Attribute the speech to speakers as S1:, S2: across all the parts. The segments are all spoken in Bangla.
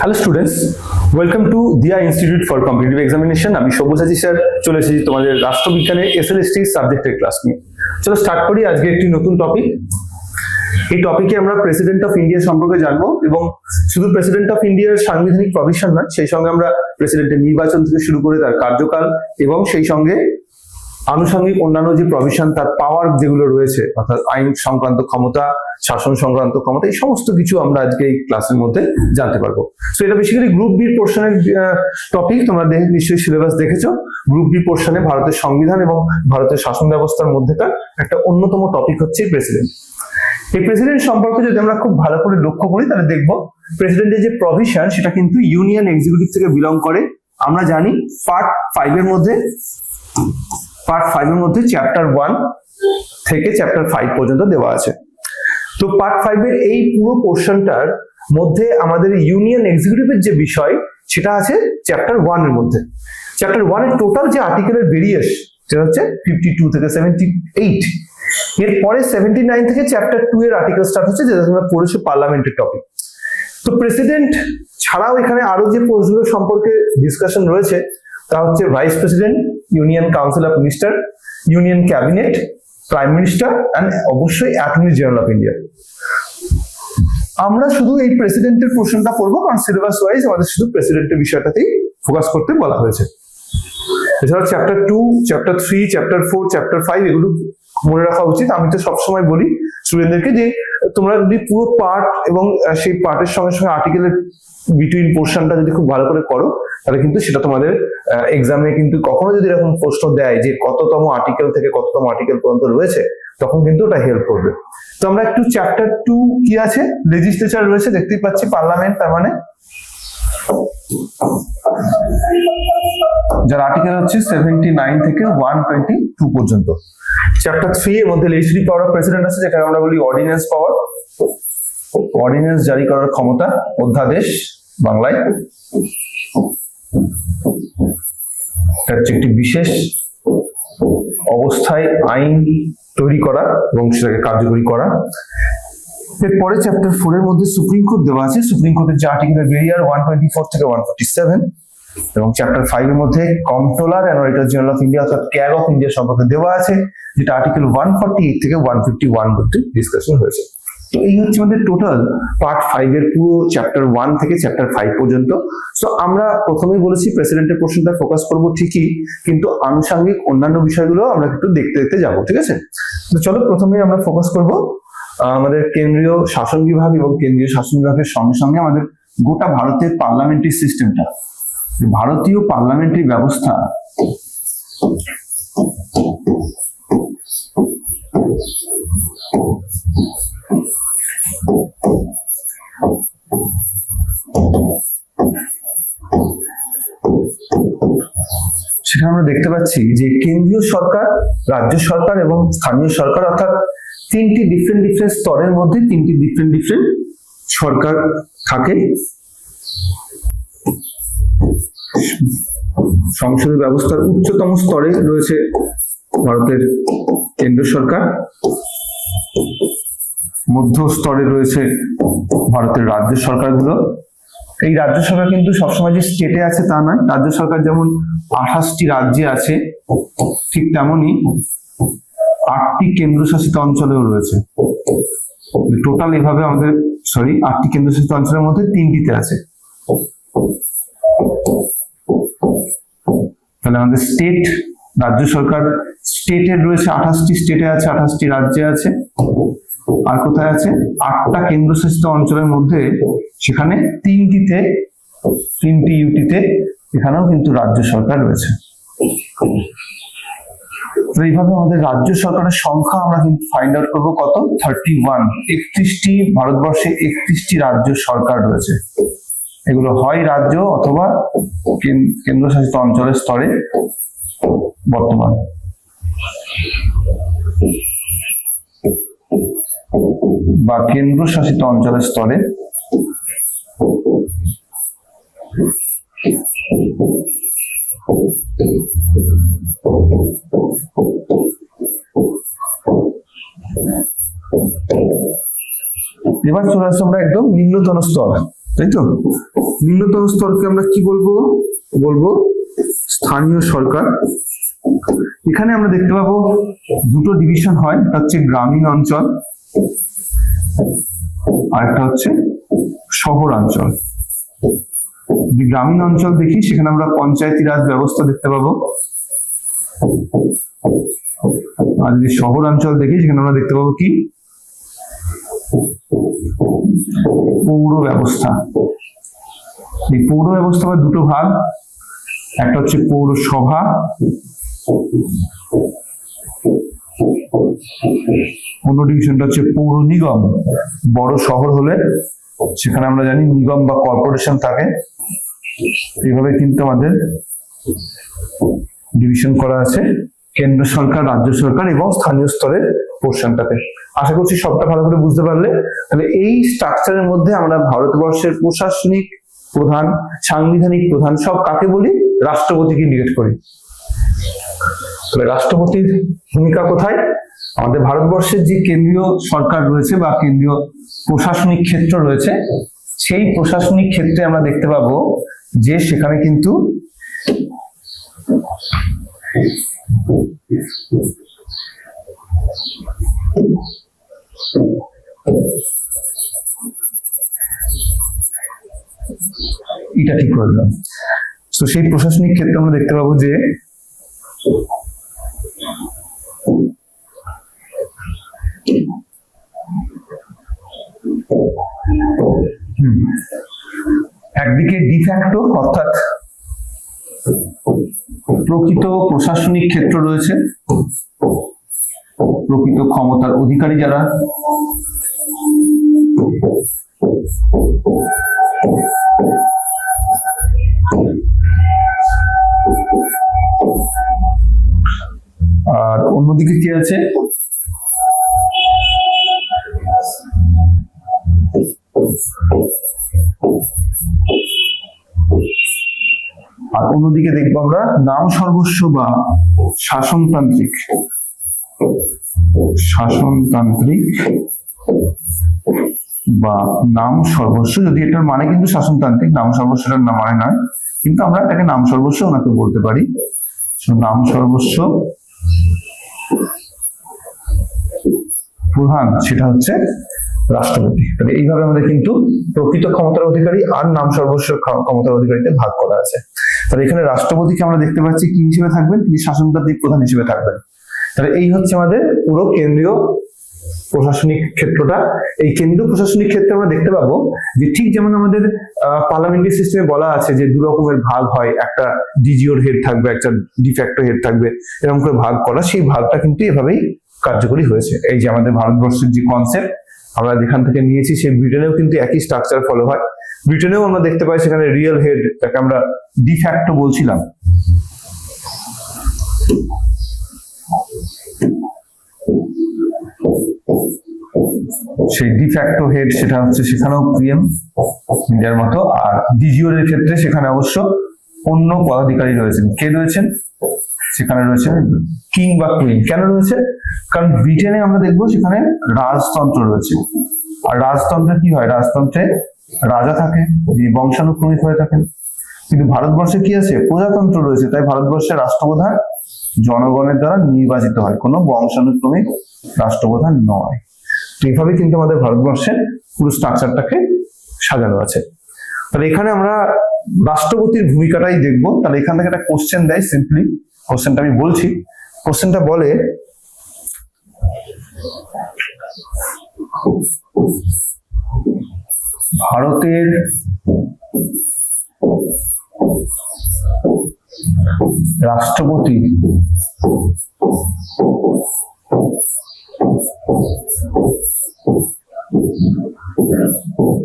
S1: হ্যালো স্টুডেন্টস, ওয়েলকাম টু দিয়া ইনস্টিটিউট ফর কম্পিটিটিভ এক্সামিনেশন। আমি সব্যসাচী স্যার চলে এসেছি তোমাদের রাষ্ট্রবিজ্ঞানের এসএলএসটি সাবজেক্টের ক্লাস নিয়ে। চলো স্টার্ট করি আজকে একটি নতুন টপিক। এই টপিকে আমরা প্রেসিডেন্ট অফ ইন্ডিয়া সম্পর্কে জানবো এবং শুধু প্রেসিডেন্ট অফ ইন্ডিয়ার সাংবিধানিক প্রভিশন নয়, সেই সঙ্গে আমরা প্রেসিডেন্টের নির্বাচন থেকে শুরু করে তার কার্যকাল এবং সেই সঙ্গে আনুষঙ্গিক অন্যান্য যে প্রভিশন, তার পাওয়ার যেগুলো রয়েছে, অর্থাৎ আইন সংক্রান্ত ক্ষমতা, শাসন সংক্রান্ত ক্ষমতা, এই সমস্ত কিছু আমরা আজকে এই ক্লাসের মধ্যে জানতে পারবো। সো এটা বেসিক্যালি গ্রুপ বি পোর্শনের টপিক। তোমরা নিশ্চয়ই সিলেবাস দেখেছো। গ্রুপ বি পোর্শনে ভারতের সংবিধান এবং ভারতের শাসন ব্যবস্থার মধ্যেকার একটা অন্যতম টপিক হচ্ছে প্রেসিডেন্ট। এই প্রেসিডেন্ট সম্পর্কে যদি আমরা খুব ভালো করে লক্ষ্য করি তাহলে দেখবো প্রেসিডেন্টের যে প্রভিশন সেটা কিন্তু ইউনিয়ন এক্সিকিউটিভ থেকে বিলং করে। আমরা জানি পার্ট 5 এর মধ্যে চ্যাপ্টার 1 থেকে চ্যাপ্টার 5 পর্যন্ত দেওয়া আছে। তো পার্ট 5 এর এই পুরো পোর্শনটার মধ্যে আমাদের ইউনিয়ন এক্সিকিউটিভের যে বিষয় সেটা আছে চ্যাপ্টার 1 এর মধ্যে। চ্যাপ্টার 1 এর টোটাল যে আর্টিকেলের ভেরিয়েশন সেটা হচ্ছে 52 থেকে 78। এরপরে 79 থেকে চ্যাপ্টার 2 এর আর্টিকেল স্টার্ট হচ্ছে, যেটা তোমরা পড়েছো পার্লামেন্টের টপিক। তো প্রেসিডেন্ট ছাড়াও এখানে আরো যে পোস্টগুলো সম্পর্কে ডিসকাশন রয়েছে তা হচ্ছে vice president, union council of minister, union cabinet, prime minister and অবশ্যই অ্যাটর্নি জেনারেল অফ ইন্ডিয়া। আমরা শুধু এই প্রেসিডেন্টের পোর্শনটা পড়বো, কারণ সিলেবাস ওয়াইজ আমাদের শুধু প্রেসিডেন্টের বিষয়টাতেই ফোকাস করতে বলা হয়েছে। এছাড়া চ্যাপ্টার 2, চ্যাপ্টার 3, চ্যাপ্টার 4, চ্যাপ্টার 5 এগুলো মনে রাখা উচিত। আমি তো সবসময় বলি স্টুডেন্টদেরকে যে তোমরা যদি পুরো পার্ট এবং সেই পার্টের সঙ্গে সঙ্গে আর্টিকেলের বিটুইন পোর্শনটা যদি খুব ভালো করে করো তাহলে কিন্তু সেটা তোমাদের এক্সামে কিন্তু কখনো যদি এরকম প্রশ্ন দেয় যে কততম আর্টিকেল থেকে কততম আর্টিকেল পর্যন্ত রয়েছে, তখন কিন্তু ওটা হেল্প করবে। তো আমরা একটু চ্যাপ্টার 2 কি আছে, লেজিসলেচার রয়েছে, দেখতেই পাচ্ছি পার্লামেন্ট, তার মানে যার আর্টিকেল হচ্ছে 79 থেকে 122 পর্যন্ত। চ্যাপ্টার 3 এর মধ্যে লেজিসলেটিভ পাওয়ার অফ প্রেসিডেন্ট আছে, যেটা আমরা বলি অর্ডিন্যান্স পাওয়ার, অর্ডিন্যান্স জারি করার ক্ষমতা, অধ্যাদেশ বাংলায়। এটা হচ্ছে একটি বিশেষ অবস্থায় আইন তৈরি করা এবং সেটাকে কার্যকরী করা। এরপরে চ্যাপ্টার 4 এর মধ্যে সুপ্রিম কোর্ট দেওয়া আছে, সুপ্রিম কোর্টের যে আর্টিকেল ভেরিয়ার 124 থেকে 147, এবং চ্যাপ্টার 5 এর মধ্যে controller and auditor general of India অর্থাৎ ক্যাগ অফ ইন্ডিয়া সম্পর্কে দেওয়া আছে, যেটা আর্টিকেল 148 থেকে 151 পর্যন্ত ডিসকাশন হয়েছে। তো এই হচ্ছে আমাদের টোটাল পার্ট 5 এর পুরো চ্যাপ্টার 1 থেকে চ্যাপ্টার 5 পর্যন্ত। সো আমরা প্রথমেই বলেছি প্রেসিডেন্টের পোর্শনটা ফোকাস করব ঠিকই, কিন্তু আনুষঙ্গিক অন্যান্য বিষয়গুলো আমরা একটু দেখতে দেখতে যাব, ঠিক আছে? তো চলো প্রথমেই আমরা ফোকাস করব আমাদের কেন্দ্রীয় শাসন বিভাগ এবং কেন্দ্রীয় শাসন বিভাগের সঙ্গে সঙ্গে আমাদের গোটা ভারতের পার্লামেন্টারি সিস্টেমটা, ভারতীয় পার্লামেন্টারি ব্যবস্থা সেখানে আমরা দেখতে পাচ্ছি যে কেন্দ্রীয় সরকার, রাজ্য সরকার এবং স্থানীয় সরকার, অর্থাৎ তিনটি ডিফারেন্ট স্তরের মধ্যে তিনটি ডিফারেন্ট সরকার থাকে। সংসদীয় ব্যবস্থার উচ্চতম স্তরে রয়েছে ভারতের কেন্দ্র সরকার, মধ্য স্তরে রয়েছে ভারতের রাজ্য সরকারগুলো। এই রাজ্য সরকার কিন্তু সবসময় যে স্টেটে আছে তা নয়, রাজ্য সরকার যেমন 28টি রাজ্যে আছে ঠিক তেমনই 8টি কেন্দ্রশাসিত অঞ্চলেও রয়েছে। টোটাল এভাবে আমাদের 8টি কেন্দ্রশাসিত অঞ্চলের মধ্যে 3টিতে আছে। তাহলে আমাদের স্টেট, রাজ্য সরকার, স্টেটের রয়েছে 28টি স্টেটে আছে, 28টি রাজ্যে আছে। আর কোথায় আছে? 8টা কেন্দ্রশাসিত অঞ্চলের মধ্যে সেখানে 3টি ইউটিতে এখানেও কিন্তু রাজ্য সরকার রয়েছে। তো এইভাবে আমাদের রাজ্য সরকারের সংখ্যা আমরা কিন্তু ফাইন্ড আউট করবো কত? 31। 31টি, ভারতবর্ষে 31টি রাজ্য সরকার রয়েছে। এগুলো হয় রাজ্য অথবা কেন্দ্রশাসিত অঞ্চলের স্তরে বর্তমান। বা কেন্দ্রশাসিত অঞ্চলের স্তরে এবার চলে আসছে আমরা একদম নিম্নতম স্তর, তাই তো? নিম্নতম স্তরকে আমরা কি বলবো? বলবো স্থানীয় সরকার। এখানে আমরা দেখতে পাবো দুটো ডিভিশন হয়, একটা হচ্ছে গ্রামীণ অঞ্চল আর একটা হচ্ছে শহরাঞ্চল। যদি গ্রামীণ অঞ্চল দেখি সেখানে আমরা পঞ্চায়েতি রাজ ব্যবস্থা দেখতে পাবো, আর যদি শহরাঞ্চল দেখি সেখানে আমরা দেখতে পাবো কি? পৌর ব্যবস্থা। এই পৌর ব্যবস্থা দুটো ভাগ, একটা হচ্ছে পৌরসভা, অন্য ডিভিশনটা হচ্ছে পৌর নিগম। বড় শহর হলে সেখানে আমরা জানি নিগম বা কর্পোরেশন থাকে। এইভাবে কিন্তু আমাদের ডিভিশন করা আছে কেন্দ্র সরকার, রাজ্য সরকার এবং স্থানীয় স্তরের পোর্শনটাতে। আশা করছি সবটা ভালো করে বুঝতে পারলে। তাহলে এই স্ট্রাকচারের মধ্যে আমরা ভারতবর্ষের প্রশাসনিক প্রধান, সাংবিধানিক প্রধান সব কাকে বলি? রাষ্ট্রপতিকে ইন্ডিকেট করি। তাহলে রাষ্ট্রপতির ভূমিকা কোথায়? আমাদের ভারতবর্ষের যে কেন্দ্রীয় সরকার রয়েছে বা কেন্দ্রীয় প্রশাসনিক ক্ষেত্র রয়েছে, সেই প্রশাসনিক ক্ষেত্রে আমরা দেখতে পাবো যে সেখানে কিন্তু এটা ঠিক করে দিলাম। তো সেই প্রশাসনিক ক্ষেত্রে আমরা দেখতে পাবো যে একদিকে ডিফ্যাক্টো অর্থাৎ প্রকৃত প্রশাসনিক ক্ষেত্র রয়েছে, প্রকৃত ক্ষমতার অধিকারী যারা, আর অন্যদিকে কি আছে? আর অন্যদিকে দেখবো আমরা নাম সর্বস্ব বা শাসনতান্ত্রিক বা নাম সর্বস্ব। যদি এটার মানে কিন্তু শাসনতান্ত্রিক, নাম সর্বস্বটার মানে নয়, কিন্তু আমরা এটাকে নাম সর্বস্ব ওনাকে বলতে পারি। নাম সর্বস্ব প্রধান সেটা হচ্ছে রাষ্ট্রপতি। তাহলে এইভাবে আমাদের কিন্তু প্রকৃত ক্ষমতার অধিকারী আর নাম সর্বস্ব ক্ষমতার অধিকারীতে ভাগ করা আছে। তাহলে এখানে রাষ্ট্রপতিকে আমরা দেখতে পাচ্ছি কি হিসেবে থাকবেন? তিনি শাসনতান্ত্রিক প্রধান হিসেবে থাকবেন। তাহলে এই হচ্ছে আমাদের পুরো কেন্দ্রীয় প্রশাসনিক ক্ষেত্রটা। এই কেন্দ্রীয় প্রশাসনিক ক্ষেত্রে আমরা দেখতে পাবো যে ঠিক যেমন আমাদের পার্লামেন্টারি সিস্টেমে বলা আছে যে দু রকমের ভাগ হয়, একটা ডিজিওর হেড থাকবে, একটা ডিফ্যাক্টো হেড থাকবে, এরকম করে ভাগ করা। সেই ভাগটা কিন্তু এভাবেই কার্যকরী হয়েছে। এই যে আমাদের ভারতবর্ষের যে কনসেপ্ট আমরা যেখান থেকে নিয়েছি, সেই ব্রিটেনেও কিন্তু একই স্ট্রাকচার ফলো হয়। ব্রিটেনেও আমরা দেখতে পাই সেখানে রিয়েল হেড, তাকে আমরা ডিফ্যাক্টো বলছিলাম, সেই ডিফ্যাক্টো হেড সেটা হচ্ছে সেখানেও পিএম ইন্ডিয়ার মতো। আর ডিজিওর এর ক্ষেত্রে সেখানে অবশ্য অন্য পদাধিকারী রয়েছেন। কে রয়েছেন? সেখানে রয়েছে কিং বা কুইন। কেন রয়েছে? কারণ ব্রিটেনে আমরা দেখবো সেখানে রাজতন্ত্র রয়েছে। আর রাজতন্ত্রে কি হয়? রাজতন্ত্রে রাজা থাকে, যিনি বংশানুক্রমিক হয়ে থাকেন। কিন্তু ভারতবর্ষে কি আছে? প্রজাতন্ত্র রয়েছে। তাই ভারতবর্ষের রাষ্ট্রপ্রধান জনগণের দ্বারা নির্বাচিত হয়, কোনো বংশানুক্রমিক রাষ্ট্রপ্রধান নয়। তো এইভাবে কিন্তু আমাদের ভারতবর্ষের পুরো স্ট্রাকচারটাকে সাজানো আছে। তাহলে এখানে আমরা রাষ্ট্রপতির ভূমিকাটাই দেখবো। তাহলে এখান থেকে একটা কোশ্চেন দেয়, সিম্পলি কোশ্চেনটা আমি বলছি। কোশ্চেনটা বলে ভারতের রাষ্ট্রপতি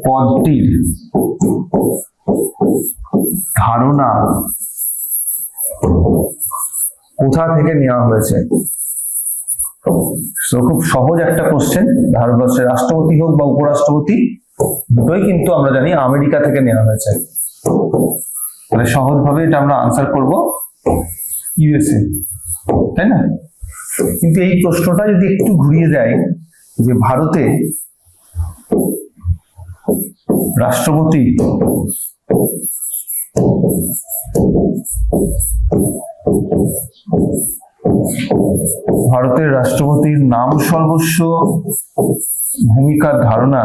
S1: পদটির ধারণা কোথা থেকে নেওয়া হয়েছে? খুব সহজ একটা কোশ্চেন। ভারতবর্ষের রাষ্ট্রপতি হোক বা উপরাষ্ট্রপতি, দুটোই কিন্তু আমরা জানি আমেরিকা থেকে নেওয়া হয়েছে। তাহলে সহজভাবে এটা আমরা আনসার করব ইউএসএ, তাই না? কিন্তু এই প্রশ্নটা যদি একটু ঘুরিয়ে যায় যে ভারতে রাষ্ট্রপতি ভারতের রাষ্ট্রপতির নাম সর্বস্ব ভূমিকার ধারণা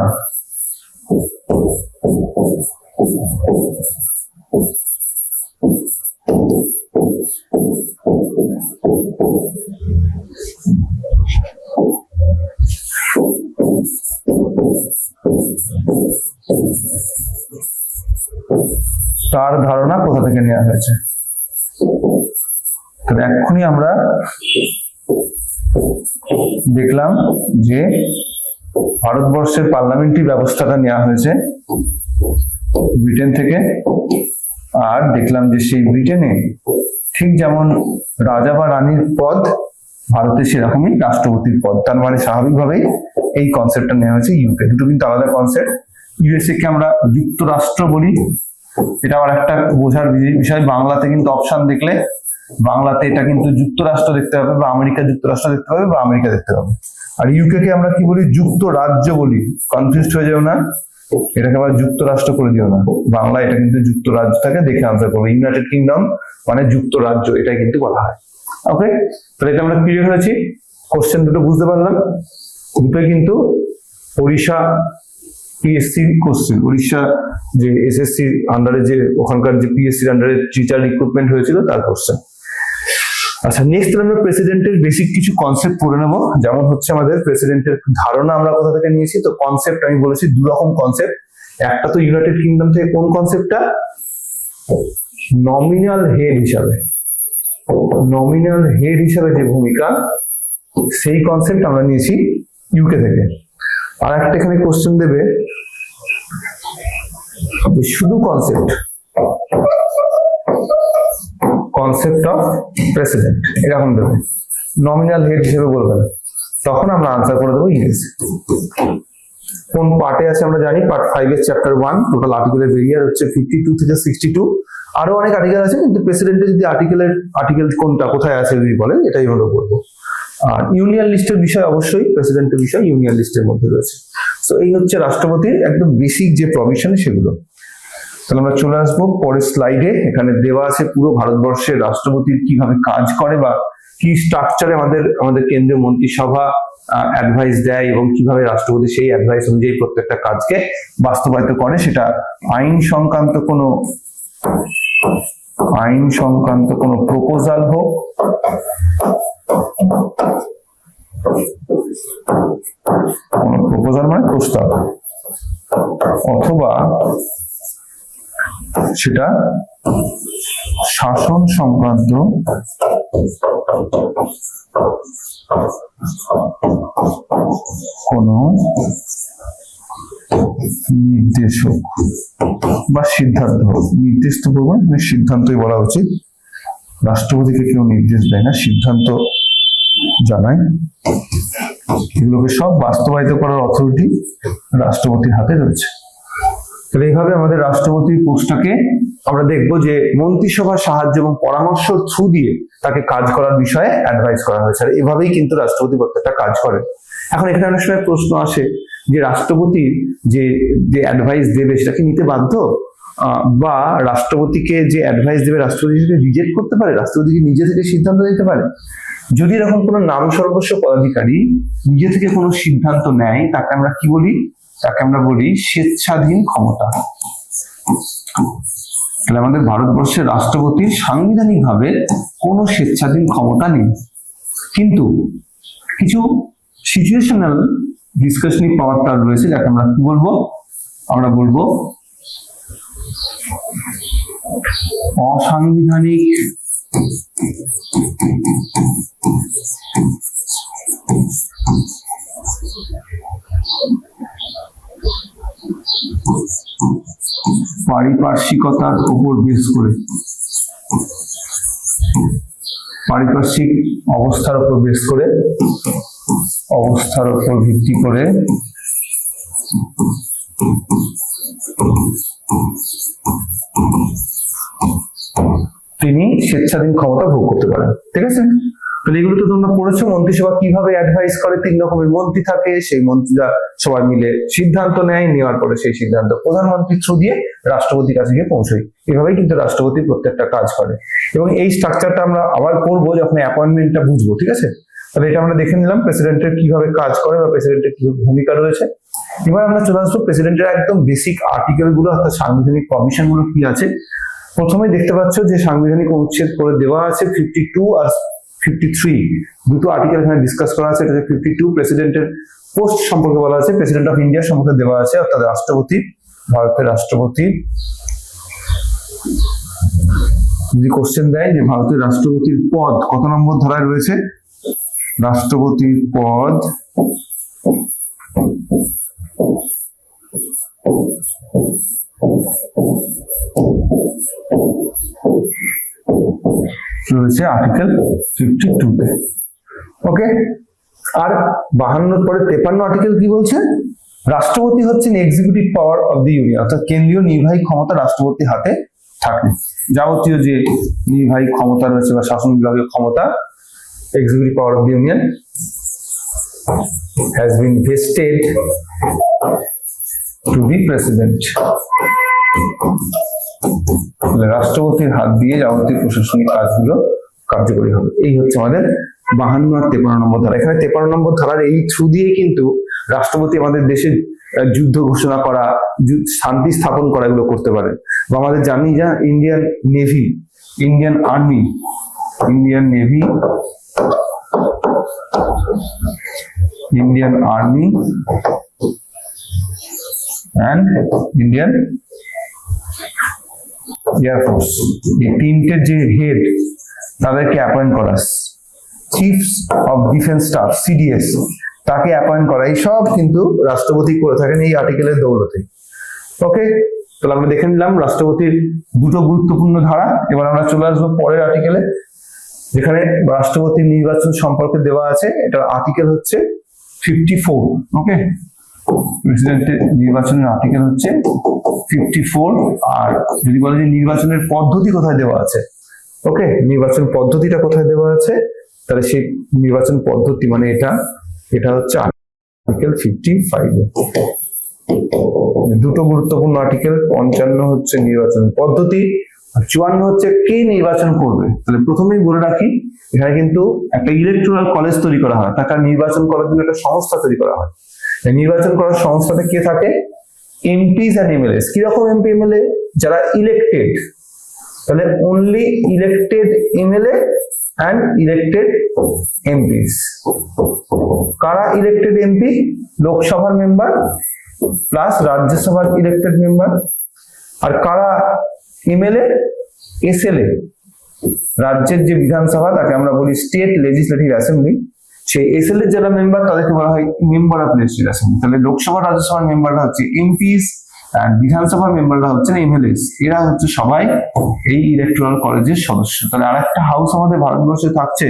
S1: তার ধারণা কোথা থেকে নেওয়া হয়েছে? তাহলে এক্ষুনি আমরা দেখলাম যে ভারতবর্ষের পার্লামেন্টারি ব্যবস্থাটা নেওয়া হয়েছে ব্রিটেন থেকে, আর দেখলাম যে সেই ব্রিটেনে ঠিক যেমন রাজা বা রানীর পদ, ভারতে সেরকমই রাষ্ট্রপতির পদ। তার মানে স্বাভাবিকভাবেই এই কনসেপ্টটা নেওয়া হয়েছে ইউকে। দুটো কিন্তু আলাদা কনসেপ্ট। ইউএসএ কে আমরা যুক্তরাষ্ট্র বলি, এটা আবার একটা বোঝার বিষয়। বাংলাতে কিন্তু অপশন দেখলে বাংলাতে এটা কিন্তু যুক্তরাষ্ট্র দেখতে হবে, বা আমেরিকা যুক্তরাষ্ট্র দেখতে হবে, বা আমেরিকা দেখতে হবে। আর ইউকে কে আমরা কি বলি? যুক্তরাজ্য বলি। কনফিউজ হয়ে যাও না, এটাকে আবার যুক্তরাষ্ট্র করে দিও না। বাংলা এটা কিন্তু যুক্তরাজ্যটাকে দেখে আনসার করবে। ইউনাইটেড কিংডম মানে যুক্তরাজ্য, এটাই কিন্তু বলা হয়। ওকে, তাহলে এটা আমরা ক্লিয়ার হয়েছি। কোশ্চেন দুটো বুঝতে পারলাম, দুটো কিন্তু ওড়িশা পিএসসি কোশ্চেন। উড়িষ্যা যে এসএসসি আন্ডারে যে ওখানকার যে পিএসসির আন্ডারে টিচার রিক্রুটমেন্ট হয়েছিল তার কোশ্চেন। আচ্ছা, নেক্সট আমরা প্রেসিডেন্টের বেসিক কিছু কনসেপ্ট পড়ে নেবো। যেমন হচ্ছে আমাদের প্রেসিডেন্টের ধারণা আমরা কোথা থেকে নিয়েছি। তো কনসেপ্ট আমি বলেছি দু রকম কনসেপ্ট। একটা তো ইউনাইটেড কিংডম থেকে, কোন কনসেপ্টটা? নমিনাল হেড হিসাবে, নমিনাল হেড হিসাবে যে ভূমিকা, সেই কনসেপ্ট আমরা নিয়েছি ইউকে থেকে। আর একটা এখানে কোশ্চেন দেবে শুধু কনসেপ্ট অফ প্রেসিডেন্ট এরকম দেবে, নমিনাল হেড হিসেবে বলবে না। তখন আমরা আনসার করে দেবো ইংরেজি। কোন পার্টে আছে আমরা জানি, পার্ট 5 এর চ্যাপ্টার 1। টোটাল আর্টিকেলের ভেরিয়ার হচ্ছে 52 থেকে 62। আরো অনেক আর্টিকেল আছে, কিন্তু প্রেসিডেন্টের যদি আর্টিকেল কোনটা কোথায় আছে যদি বলে, এটাই আমরা বলবো। আর ইউনিয়ন লিস্টের বিষয় অবশ্যই প্রেসিডেন্টের বিষয় ইউনিয়ন লিস্টের মধ্যে রয়েছে। তো এই হচ্ছে রাষ্ট্রপতির একদম বেসিক যে প্রভিশন সেগুলো। তাহলে আমরা চলে আসবো পরের স্লাইডে। এখানে দেওয়া আছে পুরো ভারতবর্ষের রাষ্ট্রপতির কিভাবে কাজ করে, বা কি স্ট্রাকচারে আমাদের কেন্দ্রীয় মন্ত্রিসভা অ্যাডভাইস দেয়, এবং কিভাবে রাষ্ট্রপতি সেই অ্যাডভাইস অনুযায়ী প্রত্যেকটা কাজকে বাস্তবায়িত করে। সেটা আইন সংক্রান্ত কোনো প্রপোজাল হোক, প্রপোজাল মানে প্রস্তাব, অথবা সেটা শাসন সংক্রান্ত কোনো নির্দেশ হোক বা সিদ্ধান্ত হোক। নির্দেশ তো বলবো না, সিদ্ধান্তই বলা উচিত। রাষ্ট্রপতিকে কেউ নির্দেশ দেয় না, সিদ্ধান্ত জানায়। এগুলোকে সব বাস্তবায়িত করার অথরিটি রাষ্ট্রপতির হাতে রয়েছে। তাহলে এইভাবে আমাদের রাষ্ট্রপতির পোস্টটাকে আমরা দেখবো যে মন্ত্রিসভার সাহায্য এবং পরামর্শের থ্রু দিয়ে তাকে কাজ করার বিষয়ে অ্যাডভাইস করা হয়েছে। আর এভাবেই কিন্তু রাষ্ট্রপতি প্রত্যেকটা কাজ করে। এখন এখানে অনেক সময় প্রশ্ন আসে যে রাষ্ট্রপতি যে অ্যাডভাইস দেবে সেটা কি নিতে বাধ্য, বা রাষ্ট্রপতিকে যে অ্যাডভাইস দেবে রাষ্ট্রপতি রিজেক্ট করতে পারে, রাষ্ট্রপতি কি নিজে থেকে সিদ্ধান্ত নিতে পারে? যদি এরকম কোনো নাম সর্বস্ব পদাধিকারী নিজে থেকে কোনো সিদ্ধান্ত নেয়, তাকে আমরা কি বলি? তাকে আমরা বলি স্বেচ্ছাধীন ক্ষমতা। তাহলে আমাদের ভারতবর্ষের রাষ্ট্রপতির সাংবিধানিকভাবে কোনো স্বেচ্ছাধীন ক্ষমতা নেই, কিন্তু কিছু সিচুয়েশনাল ডিসকাশনিং পাওয়ারটা রয়েছে, যাকে আমরা কি বলবো? আমরা বলবো অসাংবিধানিক পারিপার্শ্বিকতার উপর বেস করে, পারিপার্শ্বিক অবস্থার উপর বেস করে, অবস্থার উপর ভিত্তি করে তিনি স্বেচ্ছাধীন ক্ষমতা ভোগ করতে পারেন। ঠিক আছে, তাহলে এগুলো তো তোমরা পড়েছো, মন্ত্রিসভা কিভাবে অ্যাডভাইস করে, 3 রকমের মন্ত্রী থাকে, সেই মন্ত্রীরা সবাই মিলে সিদ্ধান্ত নেয়, নেওয়ার পরে সেই সিদ্ধান্ত প্রধানমন্ত্রীর থ্রু দিয়ে রাষ্ট্রপতির কাছে গিয়ে পৌঁছয়। এভাবেই কিন্তু রাষ্ট্রপতি প্রত্যেকটা কাজ করে, এবং এই স্ট্রাকচারটা আমরা আবার করবো যখন অ্যাপয়েন্টমেন্টটা বুঝবো, ঠিক আছে? তাহলে এটা আমরা দেখে নিলাম প্রেসিডেন্টের কিভাবে কাজ করে বা প্রেসিডেন্টের কি ভূমিকা রয়েছে। এবার আমরা চলে আসবো প্রেসিডেন্টের একদম বেসিক আর্টিকেল গুলো, অর্থাৎ সাংবিধানিক প্রভিশন গুলো কি আছে। প্রথমে দেখতে পাচ্ছ যে সাংবিধানিক অনুচ্ছেদ করে দেওয়া আছে 52 আর 53, দুটো আর্টিকেল এখানে ডিসকাস করা আছে। এটা 52 প্রেসিডেন্টের পোস্ট সম্পর্কে বলা আছে, প্রেসিডেন্ট অফ ইন্ডিয়া সম্পর্কে দেওয়া আছে, অর্থাৎ রাষ্ট্রপতি, ভারতের রাষ্ট্রপতি। যদি কোশ্চেন দেয় যে ভারতের রাষ্ট্রপতির পদ কত নম্বর ধারায় রয়েছে, রাষ্ট্রপতির পদ রয়েছে আর্টিকেল 52-তে। ওকে, আর 52 পরে 53 আর্টিকেল কি বলছে, রাষ্ট্রপতি হচ্ছেন executive power of the union, অর্থাৎ কেন্দ্রীয় নির্বাহী ক্ষমতা রাষ্ট্রপতির হাতে থাকে। যাবতীয় যে নির্বাহী ক্ষমতা রয়েছে বা শাসন বিভাগীয় ক্ষমতা, executive power of the union has been vested to the president. রাষ্ট্রপতির হাত দিয়ে যাবতীয় প্রশাসনিক কাজগুলো কার্যকরী হবে। এই হচ্ছে আমাদের 52 আর 53 নম্বর ধারা। এখানে 53 নম্বর ধারার এই থ্রু দিয়ে কিন্তু রাষ্ট্রপতি আমাদের দেশে যুদ্ধ ঘোষণা করা, শান্তি স্থাপন করা, এগুলো করতে পারে। বা আমাদের জানি যা Indian navy, Indian army, Indian navy, Indian army and Indian air force, এই তিনটে যে হেড তাদেরকে অ্যাপয়েন্ট করা, chiefs of defence staff CDS, তাকে অ্যাপয়েন্ট করা, এই সব কিন্তু রাষ্ট্রপতি করে থাকেন এই আর্টিকেলের দৌলতে। ওকে, তাহলে আমরা দেখে নিলাম রাষ্ট্রপতির দুটো গুরুত্বপূর্ণ ধারা। এবার আমরা চলে আসবো পরের আর্টিকেলে, যেখানে রাষ্ট্রপতির নির্বাচন সম্পর্কে দেওয়া আছে। এটার আর্টিকেল হচ্ছে 54। ওকে, প্রেসিডেন্টের নির্বাচনের আর্টিকেল হচ্ছে 54। আর যদি বলে যে নির্বাচনের পদ্ধতি কোথায় দেওয়া আছে, ওকে, নির্বাচন পদ্ধতিটা কোথায় দেওয়া আছে, তাহলে সেই নির্বাচন পদ্ধতি মানে এটা হচ্ছে আর্টিকেল 55। দুটো গুরুত্বপূর্ণ আর্টিকেল, 55 হচ্ছে নির্বাচন পদ্ধতি আর 54 হচ্ছে কে নির্বাচন করবে। তাহলে প্রথমেই বলে রাখি, এখানে কিন্তু একটা ইলেকটোরাল কলেজ তৈরি করা হয়, তাকে নির্বাচন করার জন্য একটা সংস্থা তৈরি করা হয়। নির্বাচন করার সংস্থাতে কে থাকে, এমপিস এন্ড এমএলএস। কিরকম এমপি এমএলএ, যারা ইলেক্টেড, তাহলে only elected MLA and elected MPs. কারা ইলেক্টেড এমপি, লোকসভার মেম্বার প্লাস রাজ্যসভার ইলেক্টেড মেম্বার। আর কারা এমএলএ, এসএলএ, রাজ্যের যে বিধানসভা তাকে আমরা বলি স্টেট লেজিসলেটিভ অ্যাসেম্বলি, সেই এসএলএ যারা মেম্বার তাদেরকে বলা হয় মেম্বার অফ লেজিসলেটিভ অ্যাসেম্বলি। তাহলে লোকসভা রাজ্যসভার মেম্বাররা হচ্ছে এমপিস আর বিধানসভার মেম্বাররা হচ্ছেন এমএলএস। এরা হচ্ছে সবাই এই ইলেকটোরাল কলেজের সদস্য। তাহলে আরেকটা হাউস আমাদের ভারতবর্ষে থাকছে,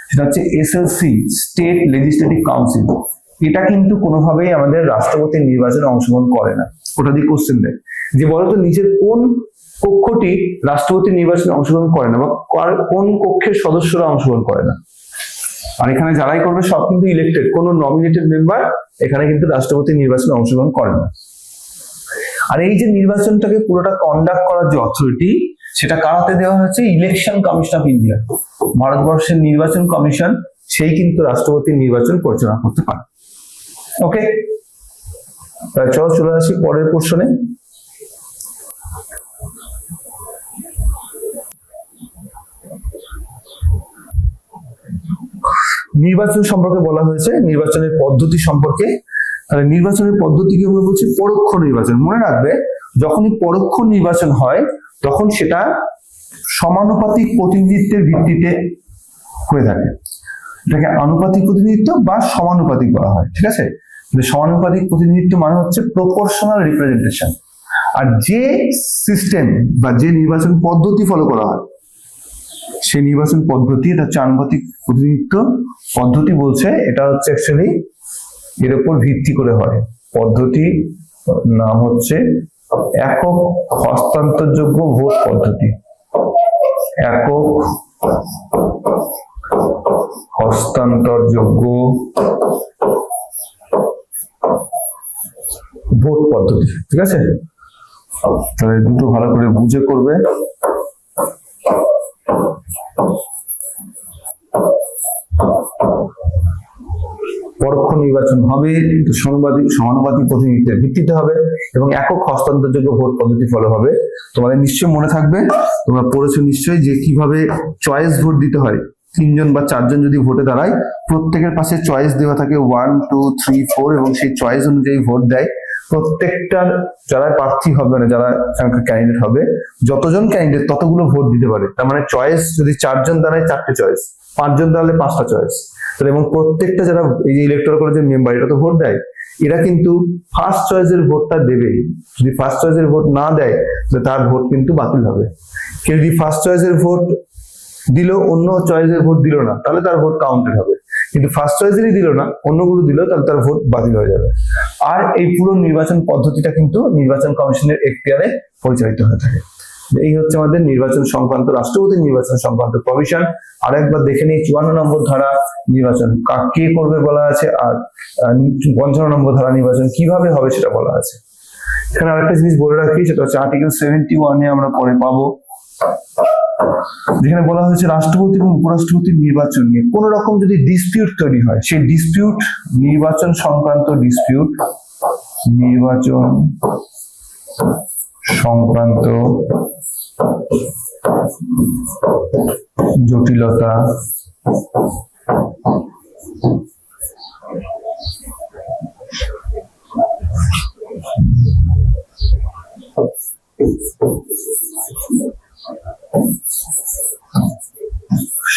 S1: সেটা হচ্ছে এসএলসি, স্টেট লেজিসলেটিভ কাউন্সিল। এটা কিন্তু কোনোভাবেই আমাদের রাষ্ট্রপতির নির্বাচনে অংশগ্রহণ করে না। ওটা দিয়ে কোশ্চেন দেয় যে বলতো নিচের কোন কক্ষটি রাষ্ট্রপতির নির্বাচনে অংশগ্রহণ করে না, বা কোন কক্ষের সদস্যরা অংশগ্রহণ করে না। আর এখানে যারাই করবে সব কিন্তু ইলেক্টেড, কোন নমিনেটেড মেম্বার এখানে কিন্তু রাষ্ট্রপতির নির্বাচনে অংশগ্রহণ করে না। আর এই যে নির্বাচনটাকে পুরোটা কন্ডাক্ট করার যে অথরিটি, সেটা কার হাতে দেওয়া হয়েছে, ইলেকশন কমিশন অফ ইন্ডিয়া, ভারতবর্ষের নির্বাচন কমিশন, সেই কিন্তু রাষ্ট্রপতির নির্বাচন পরিচালনা করতে পারে। ওকে, চলো চলে আসি পরের প্রশ্নে। নির্বাচন সম্পর্কে বলা হয়েছে, নির্বাচনের পদ্ধতি সম্পর্কে। তাহলে নির্বাচনের পদ্ধতিকে আমরা বলছি পরোক্ষ নির্বাচন। মনে রাখবে, যখনই পরোক্ষ নির্বাচন হয় তখন সেটা সমানুপাতিক প্রতিনিধিত্বের ভিত্তিতে হয়ে থাকে। এটাকে আনুপাতিক প্রতিনিধিত্ব বা সমানুপাতিক বলা হয়, ঠিক আছে? সমানুপাতিক প্রতিনিধিত্ব মানে হচ্ছে প্রপোর্শনাল রিপ্রেজেন্টেশন। আর যে সিস্টেম বা যে নির্বাচন পদ্ধতি ফলো করা হয় সেই নির্বাচন পদ্ধতি, এটা হচ্ছে আনুপাতিক প্রতিনিধিত্ব পদ্ধতি বলছে। এটা হচ্ছে অ্যাকচুয়ালি এর উপর ভিত্তি করে হয়। পদ্ধতি নাম হচ্ছে একক হস্তান্তরযোগ্য ভোট পদ্ধতি। একক হস্তান্তরযোগ্য ভোট পদ্ধতি। ঠিক আছে, তাহলে দুটো ভালো করে বুঝে করবে। পরোক্ষ নির্বাচন হবে, সমানুপাতিক প্রতিনিধিত্বের ভিত্তিতে হবে এবং একক হস্তান্তরযোগ্য ভোট পদ্ধতি ফলো হবে। তোমাদের নিশ্চয়ই মনে থাকবে, তোমরা পড়েছো নিশ্চয়ই, যে কিভাবে চয়েস ভোট দিতে হয়। 3 জন বা 4 জন যদি ভোটে দাঁড়ায়, প্রত্যেকের পাশে চয়েস দেওয়া থাকে 1 2 3 4 এবং সেই চয়েস অনুযায়ী ভোট দেয়। প্রত্যেকটার যারা প্রার্থী হবে, মানে যারা ক্যান্ডিডেট হবে, যতজন ক্যান্ডিডেট ততগুলো ভোট দিতে পারে। তার মানে চয়েস যদি 4 জন দাঁড়ায় 4টে চয়েস, 5 জন দাঁড়ালে 5টা চয়েস। এবং প্রত্যেকটা যারা এই যে ইলেকটোরাল কলেজের মেম্বার, এটা তো ভোট দেয়, এরা কিন্তু ফার্স্ট চয়েসের ভোটটা দেবেই। যদি ফার্স্ট চয়েসের ভোট না দেয় তাহলে তার ভোট কিন্তু বাতিল হবে। কেউ যদি ফার্স্ট চয়েসের ভোট দিল, অন্য চয়েসের ভোট দিল না, তাহলে তার ভোট কাউন্টেড হবে। কিন্তু ফার্স্ট চয়েসেরই দিল না, অন্যগুলো দিল, তাহলে তার ভোট বাতিল হয়ে যাবে। আর এই পুরো নির্বাচন পদ্ধতিটা কিন্তু নির্বাচন কমিশনের এখতিয়ারে পরিচালিত হয়ে থাকে। এই হচ্ছে আমাদের নির্বাচন সংক্রান্ত, রাষ্ট্রপতির নির্বাচন সংক্রান্ত প্রভিশন। আর একবার দেখে নিই 54 নম্বর ধারা নির্বাচন কে করবে বলা আছে, আর 55 নম্বর ধারা নির্বাচন কিভাবে হবে সেটা বলা আছে। এখানে আরেকটা জিনিস বলে রাখি, সেটা হচ্ছে আর্টিকেল 71-এ আমরা পরে পাবো, যেখানে বলা হয়েছে রাষ্ট্রপতি এবং উপরাষ্ট্রপতির নির্বাচন নিয়ে কোন রকম যদি ডিসপিউট তৈরি হয়, সেই ডিসপিউট, নির্বাচন সংক্রান্ত ডিসপিউট, নির্বাচন সংক্রান্ত জটিলতা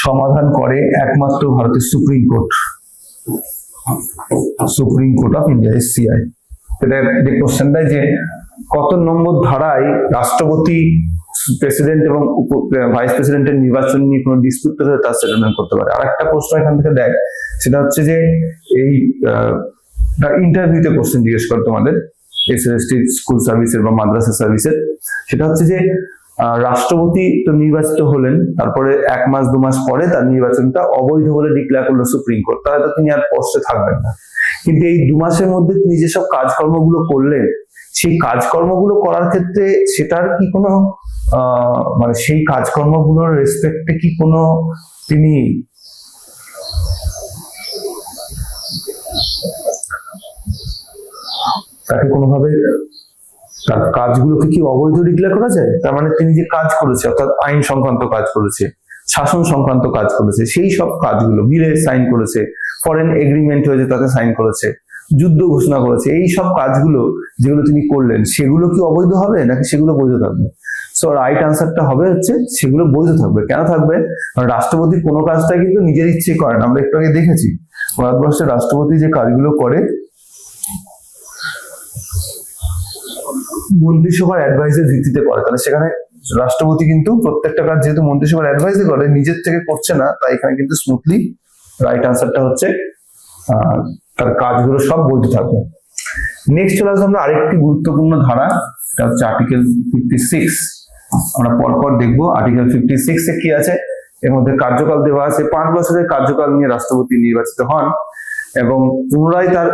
S1: সমাধান করে একমাত্র ভারতের supreme court, supreme court of India, SCI। এটা যে কোশ্চেনটা, যে কত নম্বর ধারায় রাষ্ট্রপতি, প্রেসিডেন্ট এবং ভাইস প্রেসিডেন্টের নির্বাচন নিয়ে কোনো ডিসপিউট হলে তার সেটেলমেন্ট করতে পারে। আর একটা প্রশ্ন এখান থেকে দেয়, সেটা হচ্ছে যে এই ইন্টারভিউতে কোশ্চেন জিজ্ঞেস করে তোমাদের SST স্কুল সার্ভিসের বা মাদ্রাসা সার্ভিসের, সেটা হচ্ছে যে রাষ্ট্রপতি তো নির্বাচিত হলেন, তারপরে 1 মাস 2 মাস পরে তার নির্বাচনটা অবৈধ বলে ডিক্লেয়ার করলো সুপ্রিম কোর্ট, তাহলে তো তিনি আর পোস্টে থাকবেন না। কিন্তু এই 2 মাসের মধ্যে তিনি যেসব কাজকর্মগুলো করলেন, সেই কাজকর্মগুলো করার ক্ষেত্রে সেটার কি কোনো মানে সেই কাজকর্মগুলোর রেসপেক্টে কি কোনো তিনি তাকে কোনোভাবে তার কাজগুলোকে কি অবৈধ ডিক্লেয়ার করা যায়? তার মানে তিনি যে কাজ করেছে, অর্থাৎ আইন সংক্রান্ত কাজ করেছে, শাসন সংক্রান্ত কাজ করেছে, সেই সব কাজগুলো, বিলে সাইন করেছে, ফরেন এগ্রিমেন্ট হয়েছে তাতে সাইন করেছে, যুদ্ধ ঘোষণা করেছে, এই সব কাজগুলো যেগুলো তিনি করলেন, সেগুলো কি অবৈধ হবে নাকি সেগুলো বৈধ থাকবে? সো রাইট আনসারটা হবে হচ্ছে সেগুলো বৈধ থাকবে। কেন থাকবে? কারণ রাষ্ট্রপতি কোনো কাজটা কিন্তু নিজের ইচ্ছে করেন। আমরা একটু আগে দেখেছি ভারতবর্ষের রাষ্ট্রপতি যে কাজগুলো করে মন্ত্রিসভার অ্যাডভাইসের ভিত্তিতে করে, তাহলে সেখানে রাষ্ট্রপতি কিন্তু প্রত্যেকটা কাজ যেহেতু মন্ত্রিসভার অ্যাডভাইসে করে, নিজের থেকে করছে না, তাই এখানে কিন্তু স্মুথলি রাইট আনসারটা হচ্ছে তার কাজগুলো সব বৈধ থাকবে। নেক্সট চলে আসবে আমরা আরেকটি গুরুত্বপূর্ণ ধারা, এটা হচ্ছে আর্টিকেল 56। আমরা পরপর দেখবো আর্টিকেল 56 এ কি আছে। এর মধ্যে কার্যকাল দেওয়া আছে, 5 বছরের কার্যকাল নিয়ে রাষ্ট্রপতি নির্বাচিত হন এবং পুনরায় তার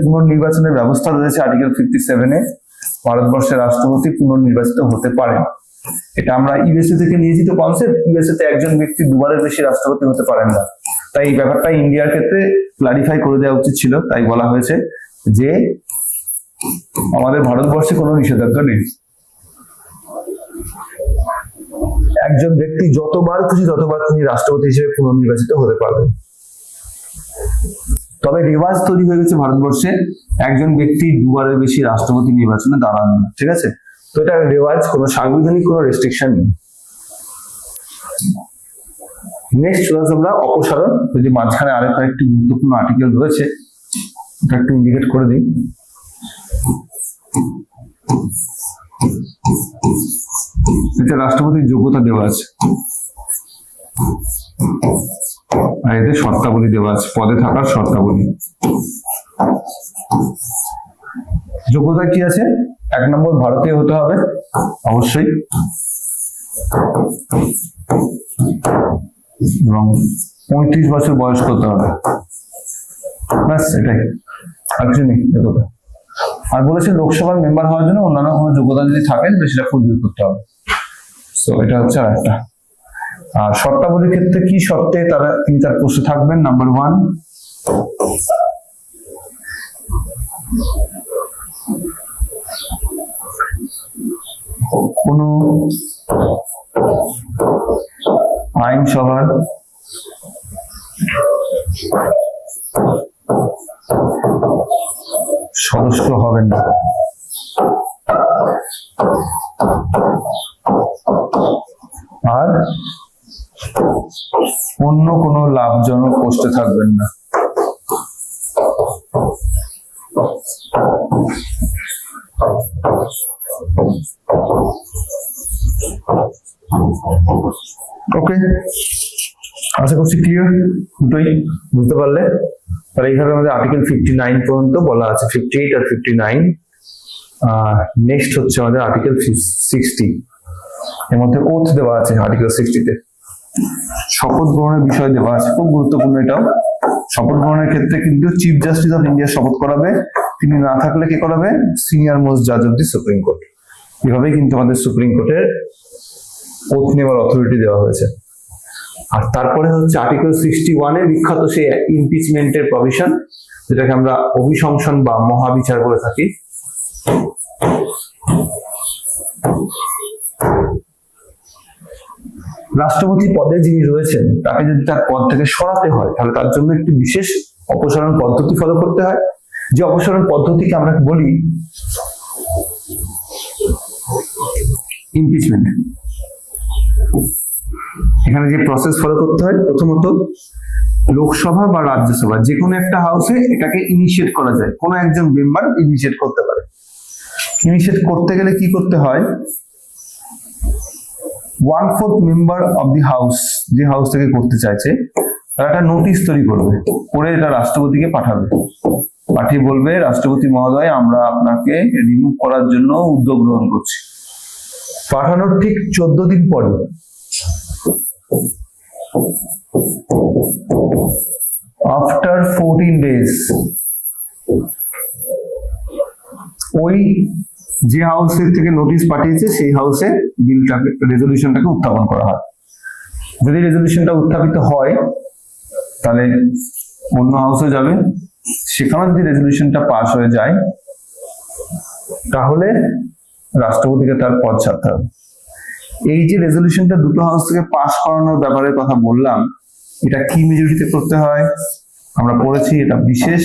S1: পুনর্নির্বাচনের ব্যবস্থা রয়েছে আর্টিকেল 57-এ। ভারতবর্ষের রাষ্ট্রপতি পুনর্নির্বাচিত হতে পারেন। এটা আমরা ইউএসএ থেকে নিয়েছি তো কনসেপ্ট। ইউএসএ তে একজন ব্যক্তি 2বারের বেশি রাষ্ট্রপতি হতে পারেন না, তাই এই ব্যাপারটা ইন্ডিয়ার ক্ষেত্রে ক্লারিফাই করে দেওয়া উচিত ছিল। তাই বলা হয়েছে যে আমাদের ভারতবর্ষে কোনো নিষেধাজ্ঞা নেই, একজন ব্যক্তি যতবার খুশি ততবার তিনি রাষ্ট্রপতি হিসেবে পুনর্নির্বাচিত হতে পারবেন। তবে রেওয়াজ তৈরি হয়ে গেছে ভারতবর্ষে, একজন ব্যক্তি 2বারের বেশি রাষ্ট্রপতি নির্বাচনে দাঁড়ান না। ঠিক আছে, তো এটা রেওয়াজ, কোনো সাংবিধানিক কোনো রেস্ট্রিকশন নেই। নেক্সট চলে আসবে আমরা অপসারণ। যদি মাঝখানে আরেকটা একটি গুরুত্বপূর্ণ আর্টিকেল রয়েছে, এটা একটু ইন্ডিকেট করে দিই। এটা রাষ্ট্রপতির যোগ্যতা দেওয়া আছে আর এতে শর্তাবলী দেওয়া আছে, পদে থাকার শর্তাবলী। যোগ্যতা কি আছে? 1 নম্বর ভারতীয় হতে হবে অবশ্যই, এবং 35 বছর বয়স করতে হবে, ব্যাস এটাই, আর কিছু নেই এতটা। আর বলেছে লোকসভার মেম্বার হওয়ার জন্য অন্যান্য কোনো যোগ্যতা যদি থাকে সেটা ফুলফিল করতে হবে। তো এটা হচ্ছে আর একটা। আর শর্তাবলীর ক্ষেত্রে কি শর্তে তিনি তার পোস্টে থাকবেন? নাম্বার 1, কোন আইনসভার সদস্য হবেন না, আর অন্য কোনো লাভজনক পোস্টে থাকবেন না। ওকে, আশা করছি ক্লিয়ার, দুটোই বুঝতে পারলে। তাহলে এইভাবে আমাদের আর্টিকেল 59 পর্যন্ত বলা আছে, 58 আর 59। নেক্সট হচ্ছে আমাদের আর্টিকেল 60, এর মধ্যে ওথ দেওয়া আছে। আর্টিকেল 60-তে শপথ গ্রহণের বিষয় দেওয়া আছে, খুব গুরুত্বপূর্ণ এটাও। শপথ গ্রহণের ক্ষেত্রে কিন্তু চিফ জাস্টিস অফ ইন্ডিয়া শপথ করাবে, তিনি না থাকলে কে করাবে? সিনিয়র মোস্ট জাজ অফ দি সুপ্রিম কোর্ট। এভাবেই কিন্তু আমাদের সুপ্রিম কোর্টের ওথ নেওয়ার অথরিটি দেওয়া হয়েছে। আর তারপরে হচ্ছে আর্টিকেল 61-এ বিখ্যাত সেই ইমপিচমেন্টের প্রভিশন, যেটাকে আমরা অভিশংসন বা মহাবিচার বলে থাকি। রাষ্ট্রপতি পদে যিনি রয়েছেন তাকে যদি তার পদ থেকে সরাতে হয় তাহলে তার জন্য একটি বিশেষ অপসারণ পদ্ধতি ফলো করতে হয়, যে অপসারণ পদ্ধতিকে আমরা বলি ইমপিচমেন্ট। এখানে যে প্রসেস ফলো করতে হয়, প্রথমত লোকসভা বা রাজ্যসভা যে কোনো একটা হাউসে এটাকে ইনিশিয়েট করা যায়, কোনো একজন মেম্বার ইনিশিয়েট করতে পারে। ইনিশিয়েট করতে গেলে কি করতে হয়? 1/4 মেম্বার অফ দি হাউস, যে হাউস থেকে করতে চাইছে, তারা একটা নোটিশ তৈরি করবে, করে এটা রাষ্ট্রপতিকে পাঠাবে, পাঠিয়ে বলবে রাষ্ট্রপতি মহোদয় আমরা আপনাকে রিমুভ করার জন্য উদ্যোগ গ্রহণ করছি। পাঠানোর ঠিক 14 দিন পরে আফটার 14 days ওই যে হাউসের থেকে নোটিশ পাঠিয়েছে সেই হাউসে বিলটাকে, রেজলিউশনটাকে উত্থাপন করা হয়। যদি রেজলিউশনটা উত্থাপিত হয় তাহলে অন্য হাউসে যাবে, সেখানে যদি রেজলিউশনটা পাস হয়ে যায় তাহলে রাষ্ট্রপতিকে তার পদ ছাড়তে হবে। এই যে রেজলিউশনটা দুটো হাউস থেকে পাস করানোর ব্যাপারে কথা বললাম, এটা কি মেজরিটিতে করতে হয়? আমরা পড়েছি এটা বিশেষ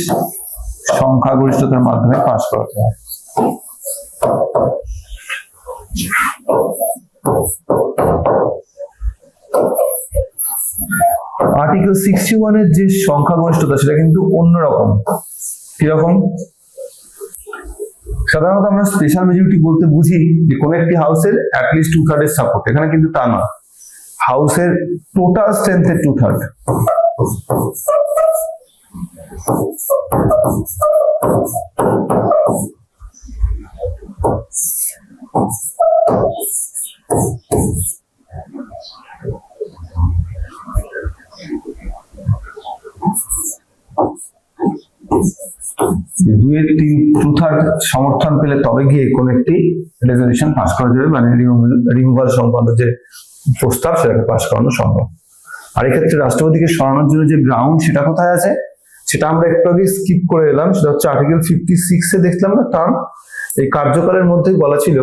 S1: সংখ্যাগরিষ্ঠতার মাধ্যমে পাস করাতে হয়। আর্টিকেল 61-এর যে সংখ্যাগরিষ্ঠতা সেটা কিন্তু অন্যরকম। কিরকম? সাধারণত আমরা স্পেশাল মেজরিটি বলতে বুঝি যে কোন একটি হাউসের অ্যাটলিস্ট 2/3 সাপোর্ট, এখানে কিন্তু তা না, হাউসের টোটাল স্ট্রেংথের 2/3। দুয়ের 2/3 সমর্থন পেলে তবে গিয়ে কোন একটি রেজলিউশন পাস করা যাবে, মানে রিমুভাল সংক্রান্ত যে প্রস্তাব সেটাকে পাস করানো সম্ভব। আর এক্ষেত্রে রাষ্ট্রপতিকে সরানোর জন্য যে গ্রাউন্ড সেটা কোথায় আছে সেটা আমরা একটু আগে স্কিপ করে এলাম, সেটা হচ্ছে আর্টিকেল 56-এ দেখলাম না টার্ম। এই কার্যকালের মধ্যেই বলা ছিল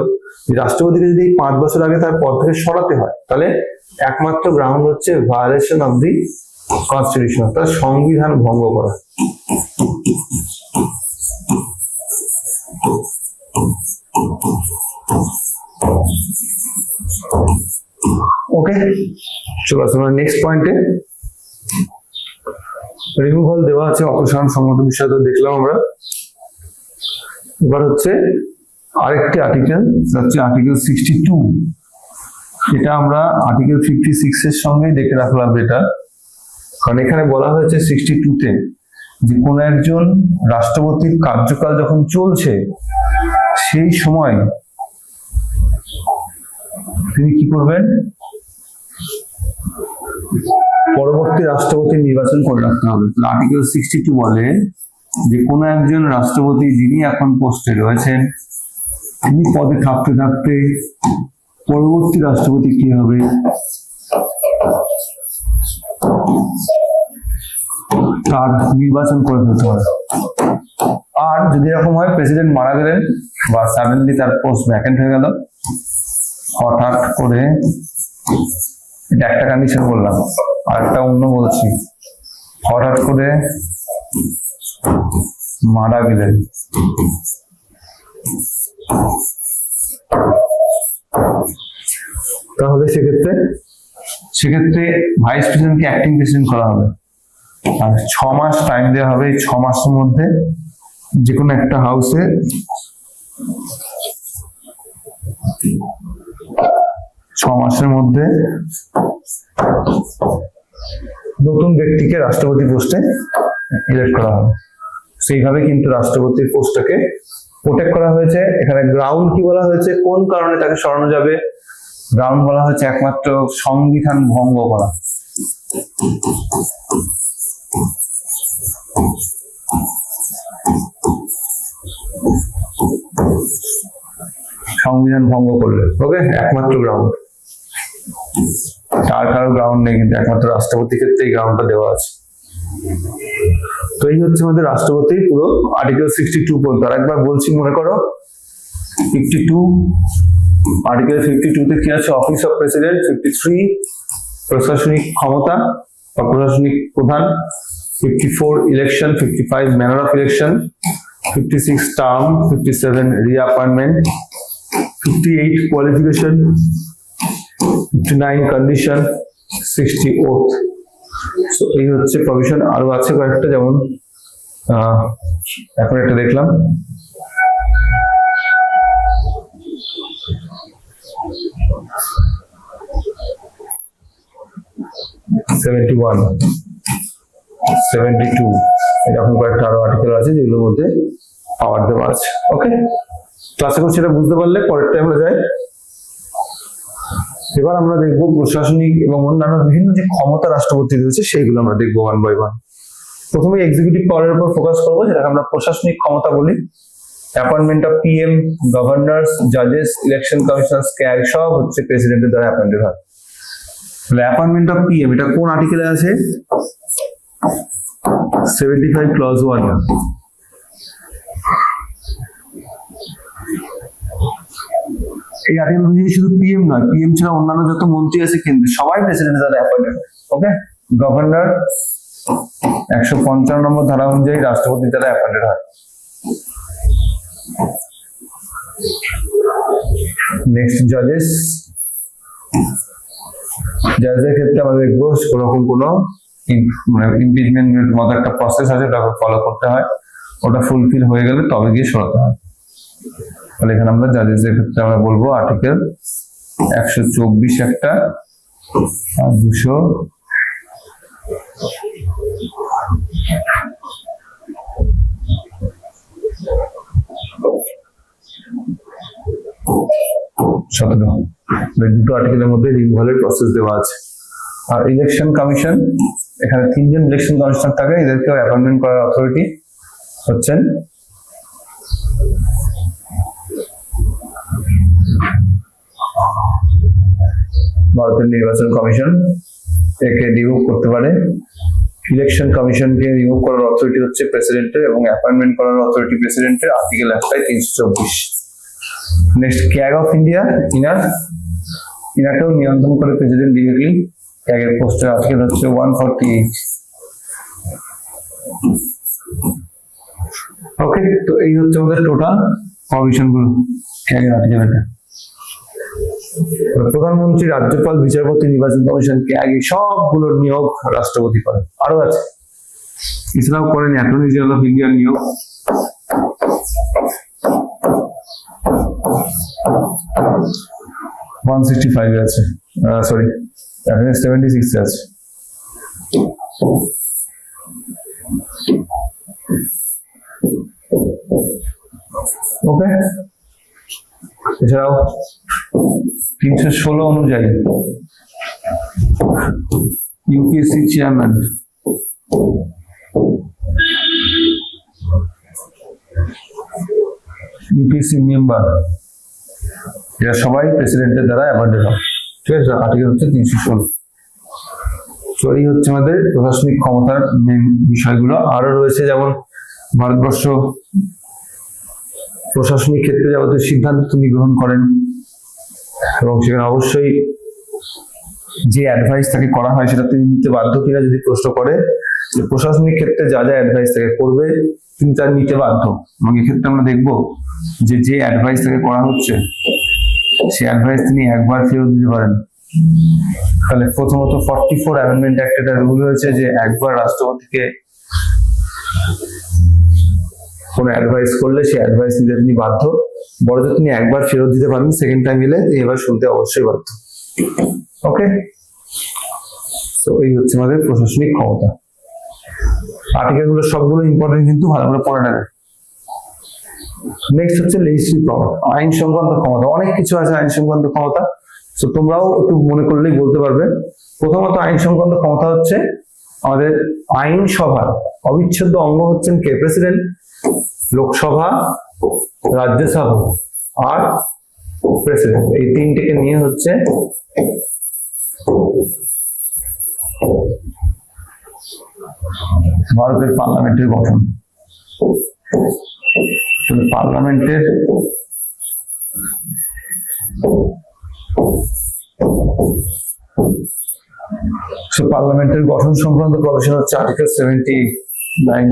S1: যে রাষ্ট্রপতিকে যদি 5 বছর আগে তার পদ থেকে সরাতে হয় তাহলে একমাত্র গ্রাউন্ড হচ্ছে ভায়োলেশন অফ দি কনস্টিটিউশন, অর্থাৎ সংবিধান ভঙ্গ করা। ওকে, চলো আমরা নেক্সট পয়েন্টে। রিমুভাল দেওয়া আছে, অপসারণ সংক্রান্ত বিষয় তো দেখলাম আমরা। এবার হচ্ছে আরেকটি আর্টিকেল, হচ্ছে আর্টিকেল 62। এটা আমরা আর্টিকেল 56-এর সঙ্গেই দেখে রাখলাম এটা, কারণ এখানে বলা হয়েছে 62-তে যে কোন একজন রাষ্ট্রপতির কার্যকাল যখন চলছে সেই সময় তিনি কি করবেন? পরবর্তী রাষ্ট্রপতির নির্বাচন করে রাখতে হবে। আর্টিকেল 62 বলে যে কোনো একজন রাষ্ট্রপতি যিনি এখন পোস্টে রয়েছেন তিনি পদে থাকতে থাকতে পরবর্তী রাষ্ট্রপতি কি হবে তার নির্বাচন করে ফেলতে হবে। আর যদি এরকম হয় প্রেসিডেন্ট মারা গেলেন বা সাডেনলি তার পোস্ট ভ্যাকেন্ট হয়ে গেল, হঠাৎ করে, এটা একটা কন্ডিশন বললাম, আর একটা অন্য বলছি, হঠাৎ করে মারা গেলেন, তাহলে সেক্ষেত্রে ভাইস প্রেসিডেন্টকে অ্যাক্টিং প্রেসিডেন্ট করা হবে। আর 6 মাস টাইম দেওয়া হবে। এই 6 মাসের মধ্যে যে কোনো একটা হাউসে নতুন ব্যক্তিকে রাষ্ট্রপতি পোস্টে ইলেক্ট করা হবে। সেইভাবে কিন্তু রাষ্ট্রপতির পোস্টটাকে প্রোটেক্ট করা হয়েছে। এখানে গ্রাউন্ড কি বলা হয়েছে, কোন কারণে তাকে সরানো যাবে? গ্রাউন্ড বলা হয়েছে একমাত্র সংবিধান ভঙ্গ করা। সংবিধান ভঙ্গ করলে, ওকে, একমাত্র গ্রাউন্ড, আর কারো গ্রাউন্ড নেই, কিন্তু একমাত্র রাষ্ট্রপতির ক্ষেত্রে এই গ্রাউন্ডটা দেওয়া আছে। তো এই হচ্ছে আমাদের রাষ্ট্রপতির পুরো আর্টিকেল 62 পর্যন্ত। আর একবার বলছি, মনে করো 52, আর্টিকেল 52 তে কি আছে? Office of president. 53 প্রশাসনিক ক্ষমতা বা প্রশাসনিক প্রধান। 54 election. 55 manner of election. 56 term. 57 রিঅ্যাপয়েন্টমেন্ট। 58 qualification. 59 condition. 60 oath. তো এই হচ্ছে প্রভিশন। আরো আছে কয়েকটা, যেমন এখন একটা দেখলাম, '71, 72, এরকম কয়েকটা আরো আর্টিকেল আছে যেগুলোর মধ্যে পাওয়ার দেওয়া আছে। ওকে, তো আশা করছি এটা বুঝতে পারলে। পরের টাইম আমরা যাই। এবার আমরা দেখবো প্রশাসনিক এবং অন্যান্য বিভিন্ন যে ক্ষমতা রাষ্ট্রপতি রয়েছে সেইগুলো আমরা দেখবো ওয়ান বাই ওয়ান। প্রথমে এক্সিকিউটিভ পাওয়ারের উপর ফোকাস করবো, যেটাকে আমরা প্রশাসনিক ক্ষমতা বলি। অ্যাপয়েন্টমেন্ট অফ পিএম, গভর্নর্স, জাজেস, ইলেকশন কমিশনার, ক্যাগ সব হচ্ছে প্রেসিডেন্টের দ্বারা অ্যাপয়েন্টেড হয়। তাহলে অ্যাপয়েন্টমেন্ট অফ পিএম, এটা কোন আর্টিকেলে আছে? 75 ক্লজ 1। এই আর্টিকেল অনুযায়ী শুধু পিএম নয়, পিএম ছাড়া অন্যান্য যত মন্ত্রী আছে কিন্তু সবাই প্রেসিডেন্টের দ্বারা অ্যাপয়েন্টেড। ওকে, গভর্নর 155 নম্বর ধারা অনুযায়ী রাষ্ট্রপতির দ্বারা অ্যাপয়েন্টেড হয়। নেক্সট জাজেস। জাজের ক্ষেত্রে আমরা দেখবো কোনোরকম কোনো ইমপিচমেন্ট মতো একটা প্রসেস আছে, ওটাকে ফলো করতে হয়। ওটা ফুলফিল হয়ে গেলে তবে গিয়ে সরাতে হয়। তাহলে এখানে আমরা জাজেসের ক্ষেত্রে আমরা বলবো আর্টিকেল 124 একটা আর 200 17, দুটো আর্টিকেলের মধ্যে রিমুভালের প্রসেস দেওয়া আছে। আর ইলেকশন কমিশন, এখানে 3 জন ইলেকশন কমিশনার থাকে, এদেরকেও অ্যাপয়েন্টমেন্ট করার অথরিটি হচ্ছেন ভারতের নির্বাচন কমিশন। একে রিমুভ করতে পারে। ইলেকশন কমিশনকে রিমুভ করার অথরিটি হচ্ছে প্রেসিডেন্টের এবং অ্যাপয়েন্টমেন্ট করার অথরিটি প্রেসিডেন্টের। Article 324। Next CAG of India, ইনাকেও নিয়ন্ত্রণ করে প্রেসিডেন্ট ডিরেক্টলি। ক্যাগের পোস্টের আর্টিকেল হচ্ছে 148। ওকে, তো এই হচ্ছে আমাদের টোটাল কমিশন গুলো ক্যাগের আর্টিকেল। প্রধানমন্ত্রী, রাজ্যপাল, বিচারপতি, নির্বাচন কমিশন, ক্যাগ সবগুলোর নিয়োগ রাষ্ট্রপতি করে। আরো আছে, এছাড়াও করেন অ্যাটর্নি জেনারেল অফ ইন্ডিয়ার নিয়োগ। 165 আছে, সরি 76 আছে। ওকে, এছাড়াও 316 অনুযায়ী ইউপিএসসি চেয়ারম্যান, ইউপিএসসি মেম্বার, এরা সবাই প্রেসিডেন্টের দ্বারা অ্যাপয়েন্টেড হয়। ঠিক আছে, আর্টিকেল হচ্ছে 316। তো এই হচ্ছে আমাদের প্রশাসনিক ক্ষমতার মেন বিষয়গুলো। আরো রয়েছে যেমন ভারতবর্ষ প্রশাসনিক ক্ষেত্রে যাবতীয় সিদ্ধান্ত তিনি গ্রহণ করেন এবং সেখানে অবশ্যই যে অ্যাডভাইস তাকে করা হয় সেটা তিনি নিতে বাধ্য কিনা যদি প্রশ্ন করে, যে প্রশাসনিক ক্ষেত্রে যা যা অ্যাডভাইস তাকে করবে তিনি তার নিতে বাধ্য। এবং এক্ষেত্রে আমরা দেখবো যে যে অ্যাডভাইস তাকে করা হচ্ছে সেই অ্যাডভাইস তিনি একবার ফেরত দিতে পারেন। তাহলে প্রথমত 44 অ্যামেন্ডমেন্ট অ্যাক্ট এটা রুল হয়েছে যে একবার রাষ্ট্রপতিকে কোনো অ্যাডভাইস করলে সেই অ্যাডভাইস নিতে তিনি বাধ্য, বড় যে তিনি একবার ফেরত দিতে পারেন, সেকেন্ড টাইম এলে তিনি এবার শুনতে অবশ্যই বাধ্য। ওকে, তো এই হচ্ছে আমাদের প্রশাসনিক ক্ষমতা। আর্টিকেল গুলো সবগুলো ইম্পর্টেন্ট, কিন্তু ভালো করে পড়ে নেবে। নেক্সট হচ্ছে লেজিসলেটিভ পাওয়ার, আইন সংক্রান্ত ক্ষমতা। অনেক কিছু আছে আইন সংক্রান্ত ক্ষমতা, তো তোমরাও একটু মনে করলেই বলতে পারবে। প্রথমত আইন সংক্রান্ত ক্ষমতা হচ্ছে আমাদের আইনসভার অবিচ্ছেদ্য অঙ্গ হচ্ছেন কে? প্রেসিডেন্ট। লোকসভা, রাজ্যসভা আর প্রেসিডেন্ট, এই তিনটিকে নিয়ে হচ্ছে ভারতের পার্লামেন্টের গঠন। পার্লামেন্টের পার্লামেন্টের গঠন সংক্রান্ত প্রভিশন হচ্ছে আর্টিকেল 79।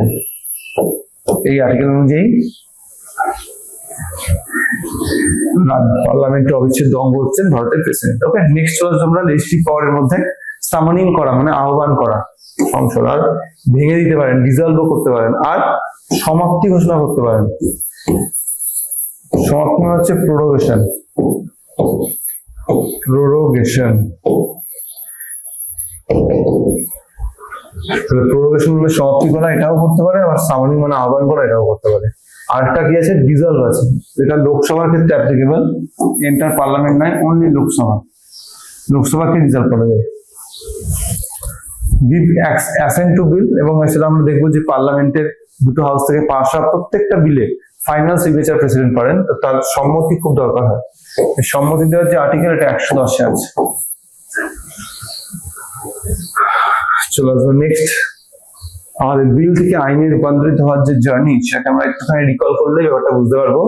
S1: এই আর্টিকেল অনুযায়ী পার্লামেন্টের অবিচ্ছেদ্য অঙ্গ হচ্ছেন ভারতের প্রেসিডেন্ট। ওকে, নেক্সট হচ্ছে আমরা লেজিসলেটিভ পাওয়ারের মধ্যে সামানিং করা, মানে আহ্বান করা সংসদ, আর ভেঙে দিতে পারেন, ডিসলভ করতে পারেন, আর সমাপ্তি ঘোষণা করতে পারেন। সমাপ্তি মানে হচ্ছে প্রোরোগেশন। প্রোরোগেশন মানে সমাপ্তি করা, এটাও করতে পারে, আবার সামানিং মানে আহ্বান করা, এটাও করতে পারে। আরেকটা কি আছে? ডিসলভ আছে, এটা লোকসভার ক্ষেত্রে অ্যাপ্লিকেবল। এন্টার পার্লামেন্ট নয়, অনলি লোকসভা। লোকসভাকে ডিসলভ করা যায়। গিভ অ্যাসেন্ট টু বিল, এবং সেটা আমরা দেখবো যে পার্লামেন্টের দুটো হাউস থেকে পাস হওয়া প্রত্যেকটা বিলে ফাইনাল সিগনেচার প্রেসিডেন্ট করেন, তো তার সম্মতি খুব দরকার হয়। এই সম্মতি দেওয়ার যে আর্টিকেল, এটা 110-এ আছে। চলো নেক্সট, আমাদের বিল থেকে আইনে রূপান্তরিত হওয়ার যে জার্নি, সেটাকে আমরা একটুখানি রিকল করলে ব্যাপারটা বুঝতে পারবো।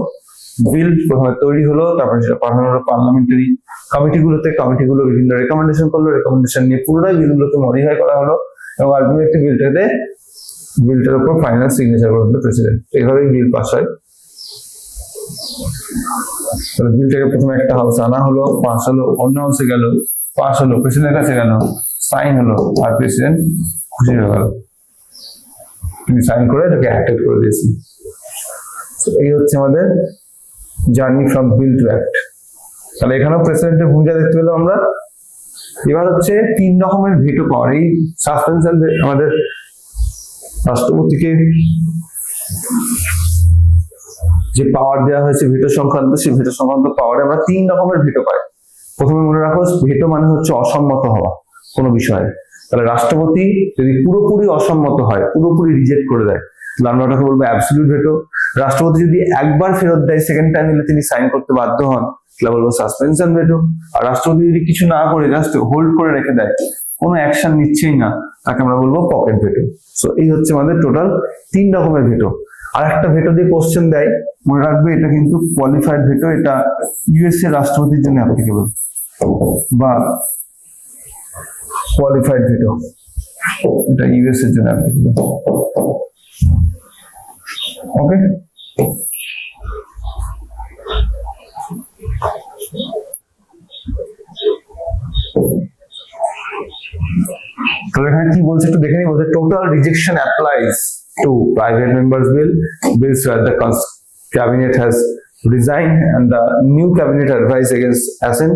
S1: বিল প্রথমে তৈরি হলো, তারপরে সেটা পাঠানো হলো পার্লামেন্টারি কমিটিগুলোতে, কমিটিগুলো বিভিন্ন রেকমেন্ডেশন করলো, রেকমেন্ডেশন নিয়ে পুরোটাই বিলগুলোকে মডিফাই করা হলো, এবং আলটিমেটলি বিলটার উপর ফাইনাল সিগনেচার করলো প্রেসিডেন্ট। এইভাবেই বিল পাস হয়। বিলটাকে প্রথমে একটা হাউসে আনা হলো, পাস হলো, অন্য হাউসে গেল, পাস হলো, প্রেসিডেন্টের কাছে গেল, সাইন হলো, আর প্রেসিডেন্ট খুশি হয়ে গেল, তিনি সাইন করে এটাকে অ্যাক্টেড করে দিয়েছেন। এই হচ্ছে আমাদের journey from bill to act. তাহলে এখানেও প্রেসিডেন্টের ভূমিকা দেখতে পেলাম আমরা। এবার হচ্ছে 3 রকমের ভেটো পাওয়ার। এই সাসপেনশন আমাদের রাষ্ট্রপতিকে যে পাওয়ার দেওয়া হয়েছে ভেটো সংক্রান্ত, সেই ভেটো সংক্রান্ত পাওয়ারে আমরা 3 রকমের ভেটো পাই। প্রথমে মনে রাখো, ভেটো মানে হচ্ছে অসম্মত হওয়া কোনো বিষয়ে। তাহলে রাষ্ট্রপতি যদি পুরোপুরি অসম্মত হয়, পুরোপুরি রিজেক্ট করে দেয়, তাহলে আমরা ওটাকে বলবো অ্যাবসলিউট ভেটো। রাষ্ট্রপতি যদি একবার ফেরত দেয়, সেকেন্ড টাইম এলে তিনি সাইন করতে বাধ্য হন, তাহলে বলবো সাসপেনশন ভেটো। আর রাষ্ট্রপতি যদি কিছু না করে জাস্ট হোল্ড করে রেখে দেয়, কোনো অ্যাকশন নিচ্ছেই না, তাকে আমরা বলবো পকেট ভেটো। সো এই হচ্ছে আমাদের টোটাল 3 রকমের ভেটো। আর একটা ভেটো দিয়ে কোশ্চেন দেয়, মনে রাখবে এটা কিন্তু কোয়ালিফাইড ভেটো, এটা ইউএসএ রাষ্ট্রপতির জন্য অ্যাপ্লিকেবল, বা কোয়ালিফাইড ভেটো, এটা ইউএস এর জন্য অ্যাপ্লিকেবল। ওকে, তো এখানে কি বলছে একটু দেখে নিই। বলছে total rejection applies to private members bills where the cabinet has resigned and the new cabinet advised against assent.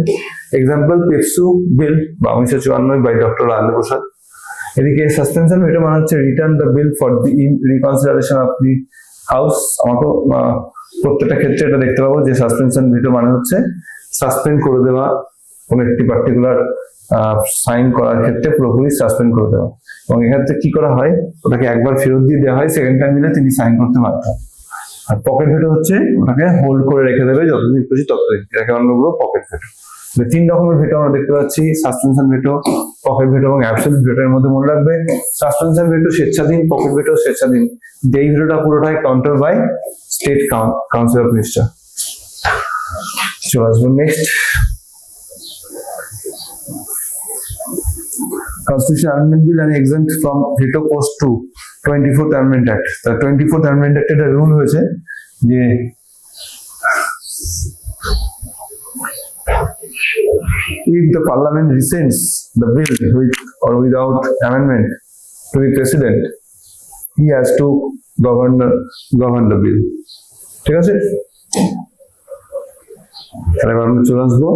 S1: Example, PEPSU bill বা 1954 by Dr. Rajendra Prasad. এদিকে সাসপেনশন ভেটো মানে হচ্ছে return the bill for the reconsideration of the house. আমাকে প্রত্যেকটা ক্ষেত্রে এটা দেখতে পাবো যে সাসপেনশন ভেটো মানে হচ্ছে সাসপেন্ড করে দেওয়া কোন একটি পার্টিকুলার সাইন করার ক্ষেত্রে পুরোপুরি সাসপেন্ড করে দেওয়া, এবং এক্ষেত্রে কি করা হয়, ওটাকে একবার ফেরত দিয়ে দেওয়া হয়, সেকেন্ড টাইম দিলে তিনি সাইন করতে পারতেন। আর পকেট ভেটো হচ্ছে ওটাকে হোল্ড করে রেখে দেবে যতদিন খুশি ততদিন, এটাকে আমরা বলবো পকেট ভেটো। তিন রকমের ভেটো আমরা দেখতে পাচ্ছি, সাসপেনশন ভেটো, পকেট ভেটো এবং অ্যাবসলিউট ভেটো। এর মধ্যে মনে রাখবে সাসপেনশন ভেটো স্বেচ্ছাধীন, পকেট ভেটো স্বেচ্ছাধীন। এই ভেটোটা পুরোটাই counter by state council of minister. চলে আসবো next, Constitution Amendment Bill and exempt from veto post to 24th Amendment Act। তা 24th Amendment Act একটা রুল হয়েছে যে if the parliament rescinds the bill with or without amendment to the president, he has to govern the bill। ঠিক আছে, তাহলে আমরা চলে আসবো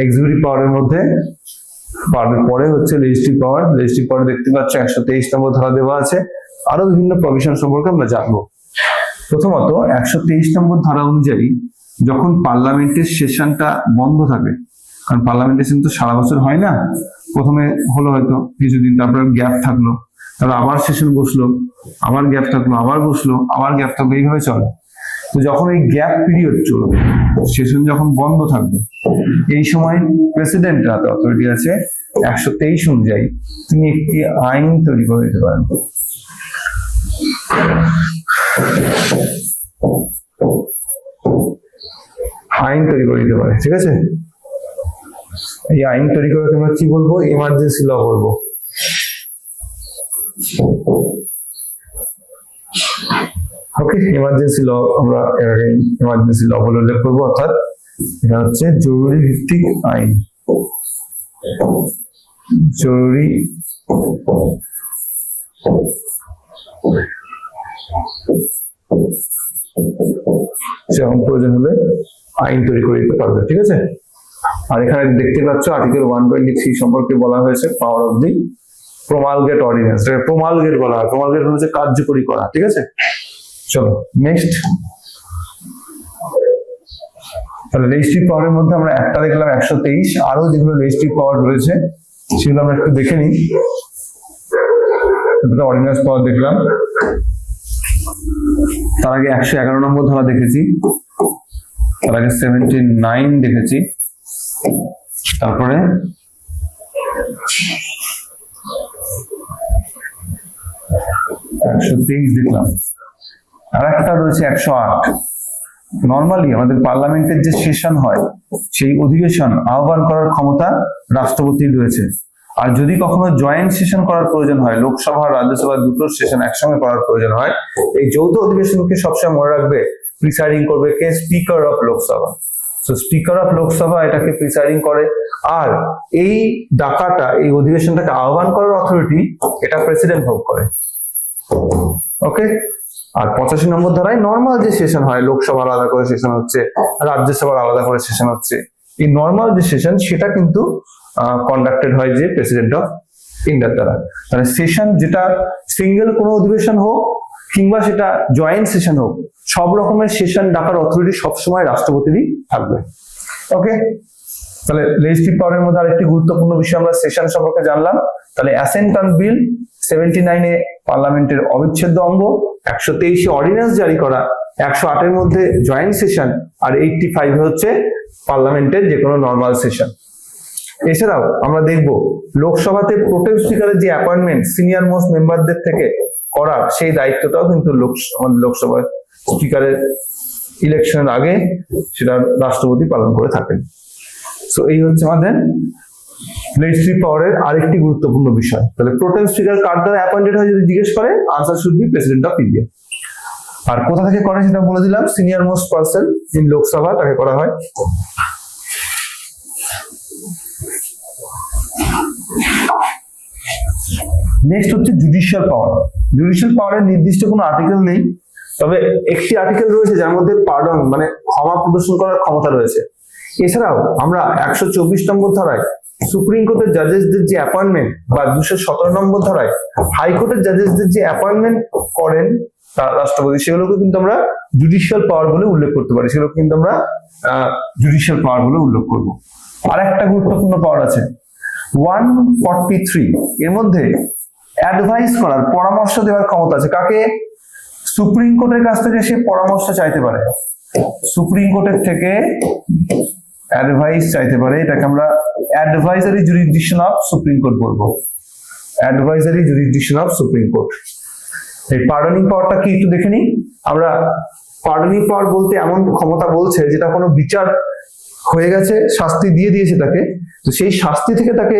S1: এক্সিকিউটিভ পাওয়ারের মধ্যে। পরে হচ্ছে লেজিসলেটিভ পাওয়ার। লেজিসলেটিভ পাওয়ার দেখতে পাচ্ছ 123 নম্বর ধারা দেওয়া আছে, আরো বিভিন্ন প্রভিশন সম্পর্কে আমরা জানবো। প্রথমত 123 নম্বর ধারা অনুযায়ী যখন পার্লামেন্টের সেশনটা বন্ধ থাকে, কারণ পার্লামেন্টের সেশন তো সারা বছর হয় না, প্রথমে হলো হয়তো কিছুদিন, তারপরে গ্যাপ থাকলো, তারপর আবার সেশন বসলো, আবার গ্যাপ থাকলো, আবার বসলো, আবার গ্যাপ থাকলো, এইভাবে চলে। তো যখন এই গ্যাপ পিরিয়ড চলবে, সেশন যখন বন্ধ থাকবে, এই সময় প্রেসিডেন্টের হাতে অথরিটি আছে 123 অনুযায়ী তিনি একটি আইন তৈরি করে দিতে পারেন। আইন তৈরি করে দিতে পারে, ঠিক আছে। এই আইন তৈরি করে আমরা কি বলবো, এমার্জেন্সি ল বলবো। ওকে, এমার্জেন্সি ল আমরা এর আগে এমার্জেন্সি ল বলে উল্লেখ করবো, অর্থাৎ এটা হচ্ছে জরুরি ভিত্তিক আইন। জরুরি যেমন প্রয়োজন হলে আইন তৈরি করে দিতে পারবে, ঠিক আছে। আর এখানে দেখতে পাচ্ছ আর্টিকেল 123 সম্পর্কে বলা হয়েছে পাওয়ার অফ দি প্রমালগেট অর্ডিন্যান্স। প্রমালগেট বলা হয়, প্রমালগেট হচ্ছে কার্যকরী করা, ঠিক আছে। চলো নেক্সট, তাহলে লেজিসলেটিভ পাওয়ারের মধ্যে আমরা একটা দেখলাম 123, আরো যেগুলো লেজিসলেটিভ পাওয়ার রয়েছে সেগুলো আমরা একটু দেখে নিই। অর্ডিন্যান্স পাওয়ার দেখলাম, তার আগে 111 নম্বর ধারা দেখেছি, তার আগে 79 দেখেছি, তারপরে 123 দেখলাম, আর একটা রয়েছে 108। নর্মালি আমাদের পার্লামেন্টের যে সেশন হয়, সেই অধিবেশন আহ্বান করার ক্ষমতা রাষ্ট্রপতির রয়েছে। আর যদি কখনো জয়েন্ট সেশন করার প্রয়োজন হয়, লোকসভা আর রাজ্যসভা দুটো সেশন একসঙ্গে করার প্রয়োজন হয়, এই যৌথ অধিবেশনকে সবসময় মনে রাখবে প্রিসাইডিং করবে কে, স্পিকার অফ লোকসভা। তো স্পিকার অফ লোকসভা এটাকে প্রিসাইডিং করে, আর এই ডাকাটা, এই অধিবেশনটাকে আহ্বান করার অথরিটি এটা প্রেসিডেন্ট ভোগ করে। ওকে, আর 85 নম্বর ধারায় নর্মাল যে সেশন হয়, লোকসভা আলাদা করে সেশন হচ্ছে, রাজ্যসভার আলাদা করে সেশন হচ্ছে, এই নর্মাল যে সেশন সেটা কিন্তু কন্ডাক্টেড হয় যে প্রেসিডেন্ট অফ ইন্ডিয়ার দ্বারা। তাহলে সেশন যেটা সিঙ্গেল কোনো অধিবেশন হোক কিংবা সেটা জয়েন্ট সেশন হোক, সব রকমের সেশন ডাকার অথরিটি সবসময় রাষ্ট্রপতিরই থাকবে। ওকে, তাহলে লেজিসলেটিভ পাওয়ারের মধ্যে আরেকটি গুরুত্বপূর্ণ বিষয় আমরা সেশন সম্পর্কে জানলাম। তাহলে অ্যাসেন্ট অন বিল 79 এ পার্লামেন্টের অবিচ্ছেদ্য অঙ্গ, 123 এ অর্ডিন্যান্স জারি করা, 108 এর মধ্যে জয়েন্ট সেশন, আর 85 হচ্ছে পার্লামেন্টের যে কোনো নর্মাল সেশন। এছাড়াও আমরা দেখব লোকসভাতে প্রোটেম স্পিকারের যে অ্যাপয়েন্টমেন্ট সিনিয়র মোস্ট মেম্বারদের থেকে করার, সেই দায়িত্বটাও কিন্তু লোকসভার স্পিকারের ইলেকশনের আগে সেটা রাষ্ট্রপতি পালন করে থাকেন। সো এই হচ্ছে আমাদের লেজিসলেটিভ পাওয়ারের আরেকটি গুরুত্বপূর্ণ বিষয়। তাহলে প্রোটেম স্পিকার কার দ্বারা অ্যাপয়েন্টেড হয় যদি জিজ্ঞেস করে, answer should be president of India. আর কোথা থেকে করে সেটা বলে দিলাম, senior most person in Lok Sabha তাকে করা হয়। নেক্সট হচ্ছে জুডিশিয়াল পাওয়ার। জুডিশিয়াল পাওয়ারের নির্দিষ্ট কোনো আর্টিকেল নেই, তবে একটি আর্টিকেল রয়েছে যার মধ্যে পার্ডন মানে ক্ষমা প্রদর্শন করার ক্ষমতা রয়েছে। এছাড়াও আমরা 124 নম্বর ধারায় সুপ্রিম কোর্টের জাজেসদের যে অ্যাপয়েন্টমেন্ট, বা 217 নম্বর ধারায় হাইকোর্টের জাজেসদের যে অ্যাপয়েন্টমেন্ট করেন রাষ্ট্রপতি, সেগুলোকে কিন্তু আমরা জুডিশিয়াল পাওয়ার বলে উল্লেখ করতে পারি, সেগুলো কিন্তু আমরা জুডিশিয়াল পাওয়ার বলে উল্লেখ করবো। আর একটা গুরুত্বপূর্ণ পাওয়ার আছে, 143 এর মধ্যে অ্যাডভাইস করার, পরামর্শ দেওয়ার ক্ষমতা আছে। কাকে? সুপ্রিম কোর্টের কাছ থেকে সে পরামর্শ চাইতে পারে, সুপ্রিম কোর্টের থেকে অ্যাডভাইস চাইতে পারে। এটাকে আমরা advisory jurisdiction of supreme court বলবো, advisory jurisdiction of supreme court. এই পার্ডনিং পাওয়ারটা কি একটু দেখে নিই আমরা। পার্ডনিং পাওয়ার বলতে এমন ক্ষমতা বলছে যেটা কোনো বিচার হয়ে গেছে, শাস্তি দিয়ে দিয়েছে তাকে, তো সেই শাস্তি থেকে তাকে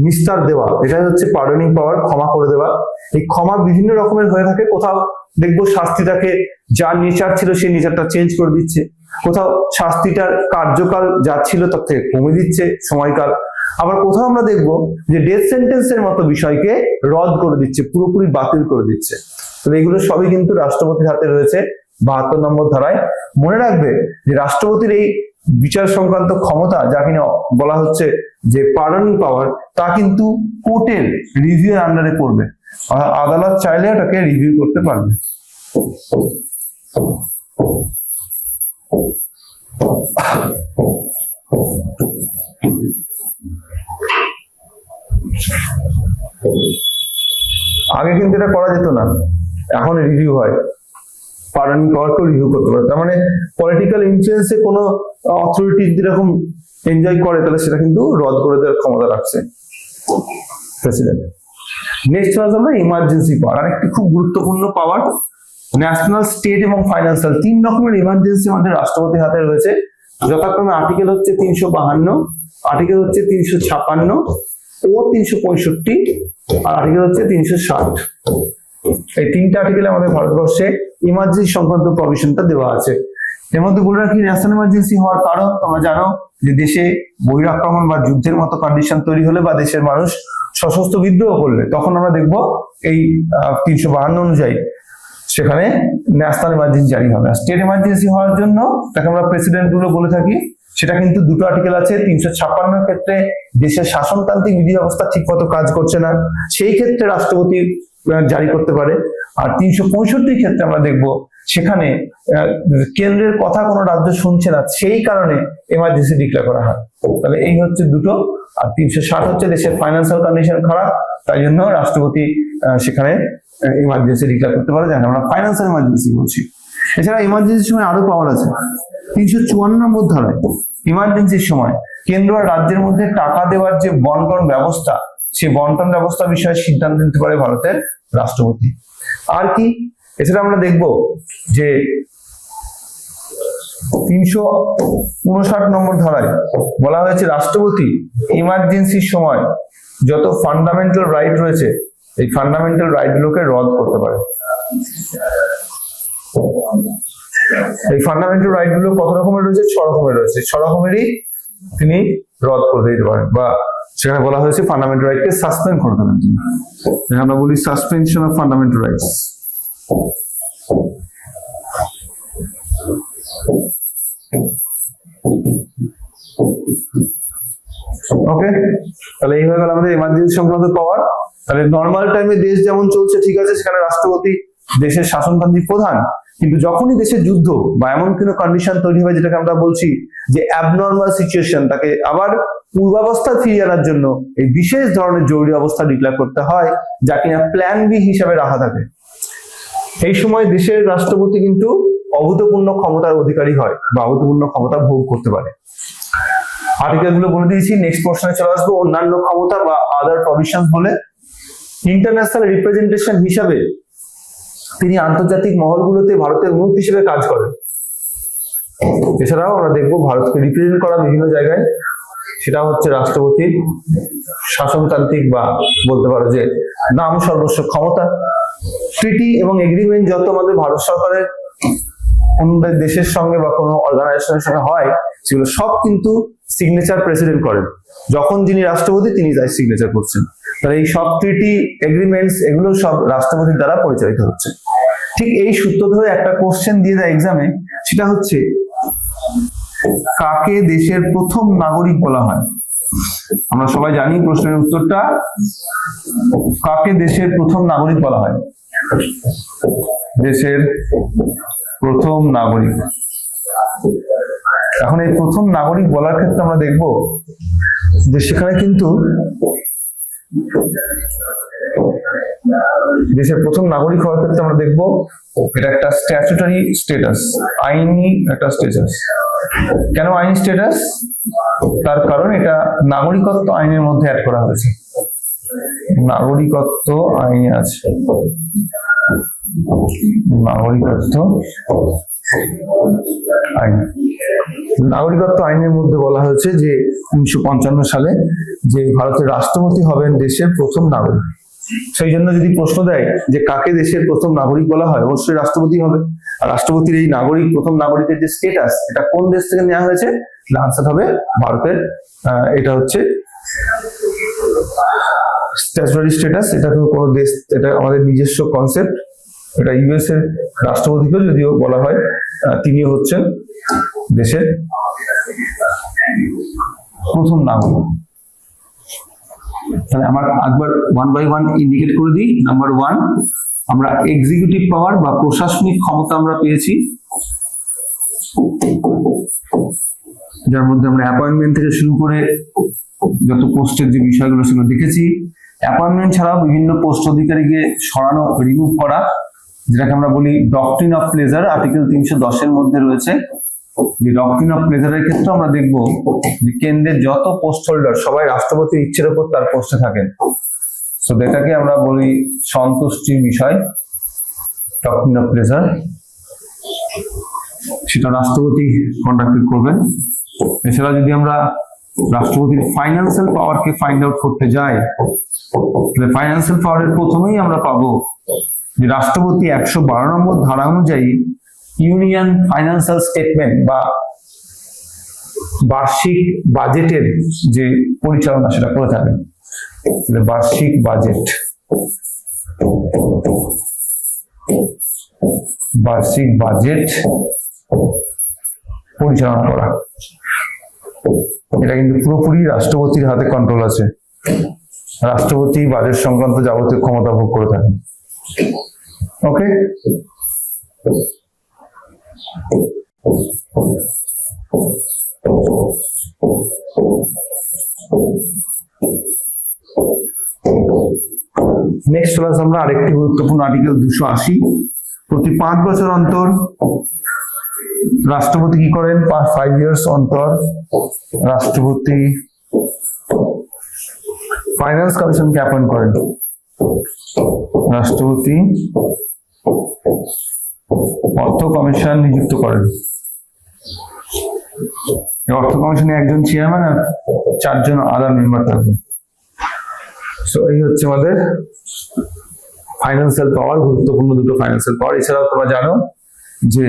S1: নিস্তার দেওয়া, এটা হচ্ছে পার্ডনিং পাওয়ার, ক্ষমা করে দেওয়া। এই ক্ষমা বিভিন্ন রকমের হয়ে থাকে। কোথাও দেখবো শাস্তিটাকে যা নেচার ছিল সেই নেচারটা চেঞ্জ করে দিচ্ছে, কোথাও শাস্তিটার কার্যকাল যা ছিল তার থেকে কমে দিচ্ছে সময়কাল, আবার কোথাও আমরা দেখবো যে ডেথ সেন্টেন্সের মতো বিষয়কে রদ করে দিচ্ছে, পুরোপুরি বাতিল করে দিচ্ছে। তো এগুলো সবই কিন্তু রাষ্ট্রপতির হাতে রয়েছে 72 নম্বর ধারায়। মনে রাখবে যে রাষ্ট্রপতির এই বিচার সংক্রান্ত ক্ষমতা, যা কিনা বলা হচ্ছে যে পার্ডনিং পাওয়ার, তা কিন্তু কোর্টের রিভিউ এর আন্ডারে পড়বে। আদালত চাইলে ওটাকে রিভিউ করতে পারবে। আগে কিন্তু এটা করা যেত না, এখন রিভিউ হয়, পার্ডনিং পাওয়ারকেও রিভিউ করতে পারে। তার মানে পলিটিক্যাল ইনফ্লুয়েন্সে কোনো অথরিটি যদি এরকম এনজয় করে, তাহলে সেটা কিন্তু রদ করে দেওয়ার ক্ষমতা রাখছে প্রেসিডেন্ট। নেক্সট ক্লাস আমরা ইমার্জেন্সি পাওয়ার, আরেকটি খুব গুরুত্বপূর্ণ পাওয়ার। ন্যাশনাল, স্টেট এবং ফাইন্যান্সিয়াল, 3 রকমের ইমার্জেন্সি আমাদের রাষ্ট্রপতির হাতে রয়েছে। যথাক্রমে আর্টিকেল হচ্ছে 352, আর্টিকেল হচ্ছে 356 ও 365, আর আর্টিকেল হচ্ছে 360। এই 3টা আর্টিকেলে আমাদের ভারতবর্ষে ইমার্জেন্সি সংক্রান্ত প্রভিশনটা দেওয়া আছে। এর মধ্যে বলে রাখি, ন্যাশনাল ইমার্জেন্সি হওয়ার কারণ তোমরা জানো যে দেশে বহিরাক্রমণ বা যুদ্ধের মতো কন্ডিশন তৈরি হলে, বা দেশের মানুষ সশস্ত্র বিদ্রোহ করলে, তখন আমরা দেখবো এই 352 অনুযায়ী সেখানে ন্যাশনাল ইমার্জেন্সি জারি হবে। স্টেট ইমার্জেন্সি হওয়ার জন্য তাকে আমরা প্রেসিডেন্ট রুলও বলে থাকি। সেটা কিন্তু 2টো আর্টিকেল আছে। 356 ক্ষেত্রে দেশের শাসনতান্ত্রিক বিধি ব্যবস্থা ঠিক মতো কাজ করছে না, সেই ক্ষেত্রে রাষ্ট্রপতি জারি করতে পারে। আর 365 ক্ষেত্রে আমরা দেখবো সেখানে কেন্দ্রের কথা কোনো রাজ্য শুনছে না, সেই কারণে এমার্জেন্সি ডিক্লেয়ার করা হয়। তাহলে এই হচ্ছে দুটো। আর 360 হচ্ছে দেশের ফাইন্যান্সিয়াল কন্ডিশন খারাপ, তাই জন্য রাষ্ট্রপতি সেখানে ইমার্জেন্সি ডিক্লেয়ার করতে পারে, যাকে আমরা ফাইন্যান্সিয়াল ইমার্জেন্সি বলছি। এছাড়া ইমার্জেন্সির সময় আরো পাওয়ার আছে। 354 নম্বর ধারায় ইমার্জেন্সির সময় কেন্দ্র আর রাজ্যের মধ্যে টাকা দেওয়ার যে বন্টন ব্যবস্থা, সেই বন্টন ব্যবস্থা বিষয়ে সিদ্ধান্ত নিতে পারে ভারতের রাষ্ট্রপতি। আর কি? এছাড়া আমরা দেখব যে 359 নম্বর ধারায় বলা হয়েছে রাষ্ট্রপতি ইমার্জেন্সির সময় যত ফান্ডামেন্টাল রাইট রয়েছে, এই ফান্ডামেন্টাল রাইট গুলোকে রদ করতে পারে। এই ফান্ডামেন্টাল রাইট গুলো কত রকমের রয়েছে? 6 রকমের রয়েছে। 6 রকমেরই তিনি রদ করে দিতে পারেন, বা সেখানে বলা হয়েছে ফান্ডামেন্টাল রাইটকে সাসপেন্ড করে দেবেন তিনি। আমরা বলি সাসপেনশন অফ ফান্ডামেন্টাল রাইটস। ওকে, তাহলে এই হয়ে গেল আমাদের ইমার্জেন্সি সংক্রান্ত পাওয়ার। তাহলে নর্মাল টাইমে দেশ যেমন চলছে ঠিক আছে, সেখানে রাষ্ট্রপতি দেশের শাসনতান্ত্রিক প্রধান, কিন্তু যখনই দেশের যুদ্ধ বা এমন কোনো কন্ডিশন তৈরি হয় যেটাকে আমরা বলছি যে অ্যাবনর্মাল সিচুয়েশন, তাকে আবার পূর্বাবস্থা ফিরিয়ে আনার জন্য এই বিশেষ ধরনের জরুরি অবস্থা ডিক্লেয়ার করতে হয়, যা কিনা প্ল্যান বি হিসাবে রাখা থাকে। এই সময় দেশের রাষ্ট্রপতি কিন্তু অভূতপূর্ণ ক্ষমতার অধিকারী হয় বা অভূতপূর্ণ ক্ষমতা ভোগ করতে পারে। আর্টিকেল গুলো বলে দিয়েছি, নেক্সট প্রশ্নে চলে আসবো। অন্যান্য ক্ষমতা বা আদার প্রভিশন বলে ইন্টারন্যাশনাল রিপ্রেজেন্টেশন হিসাবে তিনি আন্তর্জাতিক মহলগুলোতে ভারতের মুখ হিসেবে কাজ করেন। এছাড়াও আমরা দেখবো ভারতকে রিপ্রেজেন্ট করা বিভিন্ন জায়গায়, সেটা হচ্ছে রাষ্ট্রপতির শাসনতান্ত্রিক বা বলতে পারো যে নাম সর্বস্ব ক্ষমতা। ট্রিটি এবং এগ্রিমেন্ট যত আমাদের ভারত সরকারের অন্য দেশের সঙ্গে বা কোনো অর্গানাইজেশনের সঙ্গে হয়, সেগুলো সব কিন্তু সিগনেচার প্রেসিডেন্ট করেন। যখন যিনি রাষ্ট্রপতি তিনি তাই সিগনেচার করছেন। তাহলে এই সব ট্রিটি, এগ্রিমেন্টস এগুলো সব রাষ্ট্রপতির দ্বারা পরিচালিত হচ্ছে। ঠিক এই সূত্র ধরে একটা কোশ্চেন দিয়ে দেয় এক্সামে, সেটা হচ্ছে কাকে দেশের প্রথম নাগরিক বলা হয়? আমরা সবাই জানি প্রশ্নের উত্তরটা, কাকে দেশের প্রথম নাগরিক বলা হয়? দেশের প্রথম নাগরিক এখন এই প্রথম নাগরিক বলার ক্ষেত্রে আমরা দেখব যে সেখানে কিন্তু দেশের প্রথম নাগরিক হওয়ার ক্ষেত্রে আমরা দেখব এটা একটা স্ট্যাচুটারি স্ট্যাটাস, আইনি একটা স্ট্যাটাস। কেন আইনি স্ট্যাটাস? তার কারণ এটা নাগরিকত্ব আইনের মধ্যে অ্যাড করা হয়েছে, নাগরিকত্ব আইনে আছে, নাগরিকত্ব আইন। নাগরিকত্ব আইনের মধ্যে বলা হয়েছে যে 1955 সালে যে ভারতের রাষ্ট্রপতি হবেন দেশের প্রথম নাগরিক। সেই জন্য যদি প্রশ্ন দেয় যে কাকে দেশের প্রথম নাগরিক বলা হয়, অবশ্যই রাষ্ট্রপতি হবে। আর রাষ্ট্রপতির এই নাগরিক, প্রথম নাগরিকের যে স্ট্যাটাস, এটা কোন দেশ থেকে নেওয়া হয়েছে? আনসার হবে ভারতের। এটা হচ্ছে স্ট্যাচুটারি স্ট্যাটাস, এটা কোনো দেশ, এটা আমাদের নিজস্ব কনসেপ্ট। এটা ইউএস এর রাষ্ট্রপতিকেও যদিও বলা হয়, তিনি হচ্ছেন দেশের প্রথম নাগরিক। তাহলে আমরা একবার 1 by 1 ইন্ডিকেট করে দিই। নাম্বার 1, আমরা এক্সিকিউটিভ পাওয়ার বা প্রশাসনিক ক্ষমতা আমরা পেয়েছি, যার মধ্যে আমরা অ্যাপয়েন্টমেন্ট থেকে শুরু করে যত পোস্টের যে বিষয়গুলো সেগুলো দেখেছি। অ্যাপয়েন্টমেন্ট ছাড়াও বিভিন্ন পোস্ট অধিকারীকে সরানো, রিমুভ করা, যেটাকে আমরা বলি ডক্ট্রিন অফ প্লেজার, আর্টিকেল 310 এর মধ্যে রয়েছে। যে ডক্ট্রিন অফ প্লেজারের ক্ষেত্রে আমরা দেখব যে কেন্দ্রের যত পোস্ট হোল্ডার সবাই রাষ্ট্রপতির ইচ্ছের উপর তার পোস্টে থাকেন। সো এটাকে আমরা বলি সন্তুষ্টির বিষয়, ডক্ট্রিন অফ প্লেজার, সেটা রাষ্ট্রপতি কন্ডাক্ট করবেন। এছাড়া যদি আমরা রাষ্ট্রপতির ফাইন্যান্সিয়াল পাওয়ারকে ফাইন্ড আউট করতে যাই, তাহলে ফাইন্যান্সিয়াল পাওয়ারের প্রথমেই আমরা পাবো যে রাষ্ট্রপতি 112 নম্বর ধারা অনুযায়ী ইউনিয়ন ফাইন্যান্সিয়াল স্টেটমেন্ট বা বার্ষিক বাজেটের যে পরিচালনা সেটা করে থাকেন। বার্ষিক বাজেট, বার্ষিক বাজেট পরিচালনা করা, এটা কিন্তু পুরোপুরি রাষ্ট্রপতির হাতে কন্ট্রোল আছে। রাষ্ট্রপতি বাজেট সংক্রান্ত যাবতীয় ক্ষমতা ভোগ করে থাকেন। ওকে, নেক্সট ক্লাস আমরা আরেকটি গুরুত্বপূর্ণ আর্টিকেল 280। প্রতি 5 বছর অন্তর রাষ্ট্রপতি কি করেন? 5 ইয়ার্স অন্তর রাষ্ট্রপতি ফাইন্যান্স কমিশনকে অ্যাপয়েন্ট করেন। রাষ্ট্রপতি অর্থ কমিশন নিযুক্ত করেন। অর্থ কমিশনে একজন চেয়ারম্যান আর 4 জন আদার মেম্বার থাকবেন। সো এই হচ্ছে আমাদের ফাইন্যান্সিয়াল পাওয়ার, গুরুত্বপূর্ণ দুটো ফাইন্যান্সিয়াল পাওয়ার। এছাড়াও তোমরা জানো যে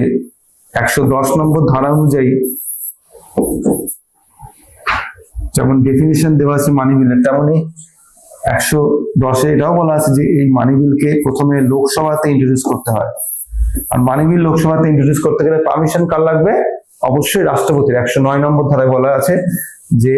S1: 110 নম্বর ধারা অনুযায়ী যেমন ডেফিনিশন দেওয়া আছে মানি বিলের, তেমনই 110 এটাও বলা আছে যে এই মানি বিলকে প্রথমে লোকসভাতে ইন্ট্রোডিউস করতে হয়। আর মানি বিল লোকসভাতে ইন্ট্রোডিউস করতে গেলে পারমিশন কার লাগবে? অবশ্যই রাষ্ট্রপতির। 109 নম্বর ধারায় বলা আছে যে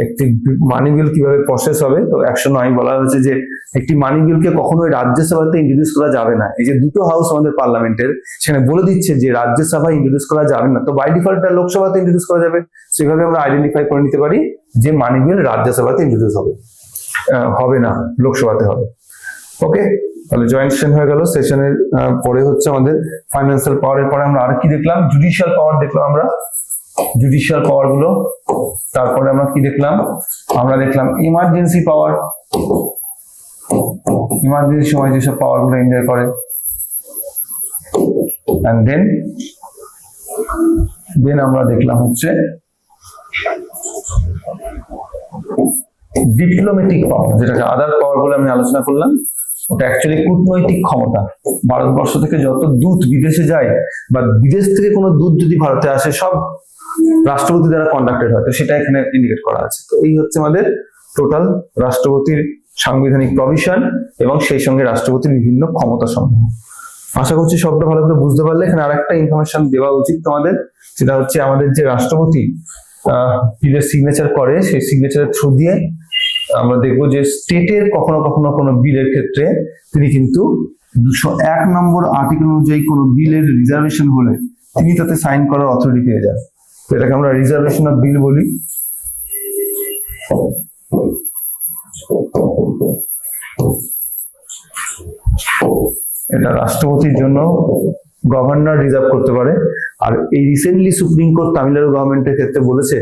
S1: একটি মানি বিল কিভাবে প্রসেস হবে। তো 109 বলা হয়েছে যে একটি মানি বিলকে কখনোই রাজ্যসভাতে ইন্ট্রোডিউস করা যাবে না। এই যে দুটো হাউস আমাদের পার্লামেন্টের, সেখানে বলে দিচ্ছে যে রাজ্যসভায় ইন্ট্রোডিউস করা যাবে না, তো বাই ডিফল্ট লোকসভাতে ইন্ট্রোডিউস করা যাবে। সেভাবে আমরা আইডেন্টিফাই করে নিতে পারি যে মানি বিল রাজ্যসভাতে ইন্ট্রোডিউস হবে না, লোকসভাতে হবে। ওকে, তাহলে জয়েন্ট সেশন হয়ে গেল। সেশনের পরে হচ্ছে আমাদের ফাইন্যান্সিয়াল পাওয়ারের পরে আমরা আর কি দেখলাম? জুডিশিয়াল পাওয়ার দেখলাম আমরা, জুডিশিয়াল পাওয়ার গুলো। তারপরে আমরা কি দেখলাম? আমরা দেখলাম ইমার্জেন্সি পাওয়ার, ইমার্জেন্সি সময় যেসব পাওয়ার গুলো এনজয় করে। এন্ড দেন আমরা দেখলাম হচ্ছে ডিপ্লোম্যাটিক পাওয়ার, যেটাকে আদার পাওয়ার বলে আমি আলোচনা করলাম। ওটা অ্যাকচুয়ালি কূটনৈতিক ক্ষমতা। ভারতবর্ষ থেকে যত দূত বিদেশে যায় বা বিদেশ থেকে কোনো দূত যদি ভারতে আসে, সব রাষ্ট্রপতি দ্বারা কন্ডাক্টেড হয়। তো সেটা এখানে ইন্ডিকেট করা আছে। তো এই হচ্ছে আমাদের টোটাল রাষ্ট্রপতির সাংবিধানিক প্রভিশন এবং সেই সঙ্গে রাষ্ট্রপতির বিভিন্ন ক্ষমতা সমূহ। আশা করছি সবটা ভালো করে বুঝতে পারলে। এখানে আরেকটা ইনফরমেশন দেওয়া উচিত তোমাদের, সেটা হচ্ছে আমাদের যে রাষ্ট্রপতি বিলের সিগনেচার করে, সেই সিগনেচারের থ্রু দিয়ে আমরা দেখবো যে স্টেটের কখনো কখনো কোনো বিলের ক্ষেত্রে তিনি কিন্তু 201 নম্বর আর্টিকেল অনুযায়ী কোনো বিলের রিজার্ভেশন হলে তিনি তাতে সাইন করার অথরিটি পেয়ে যান। তো এটাকে আমরা রিজার্ভেশন অফ বিল বলি। এটা রাষ্ট্রপতির জন্য গভর্নর রিজার্ভ করতে পারে। আর এই রিসেন্টলি সুপ্রিম কোর্ট তামিলনাড়ু গভর্নমেন্টের ক্ষেত্রে বলেছে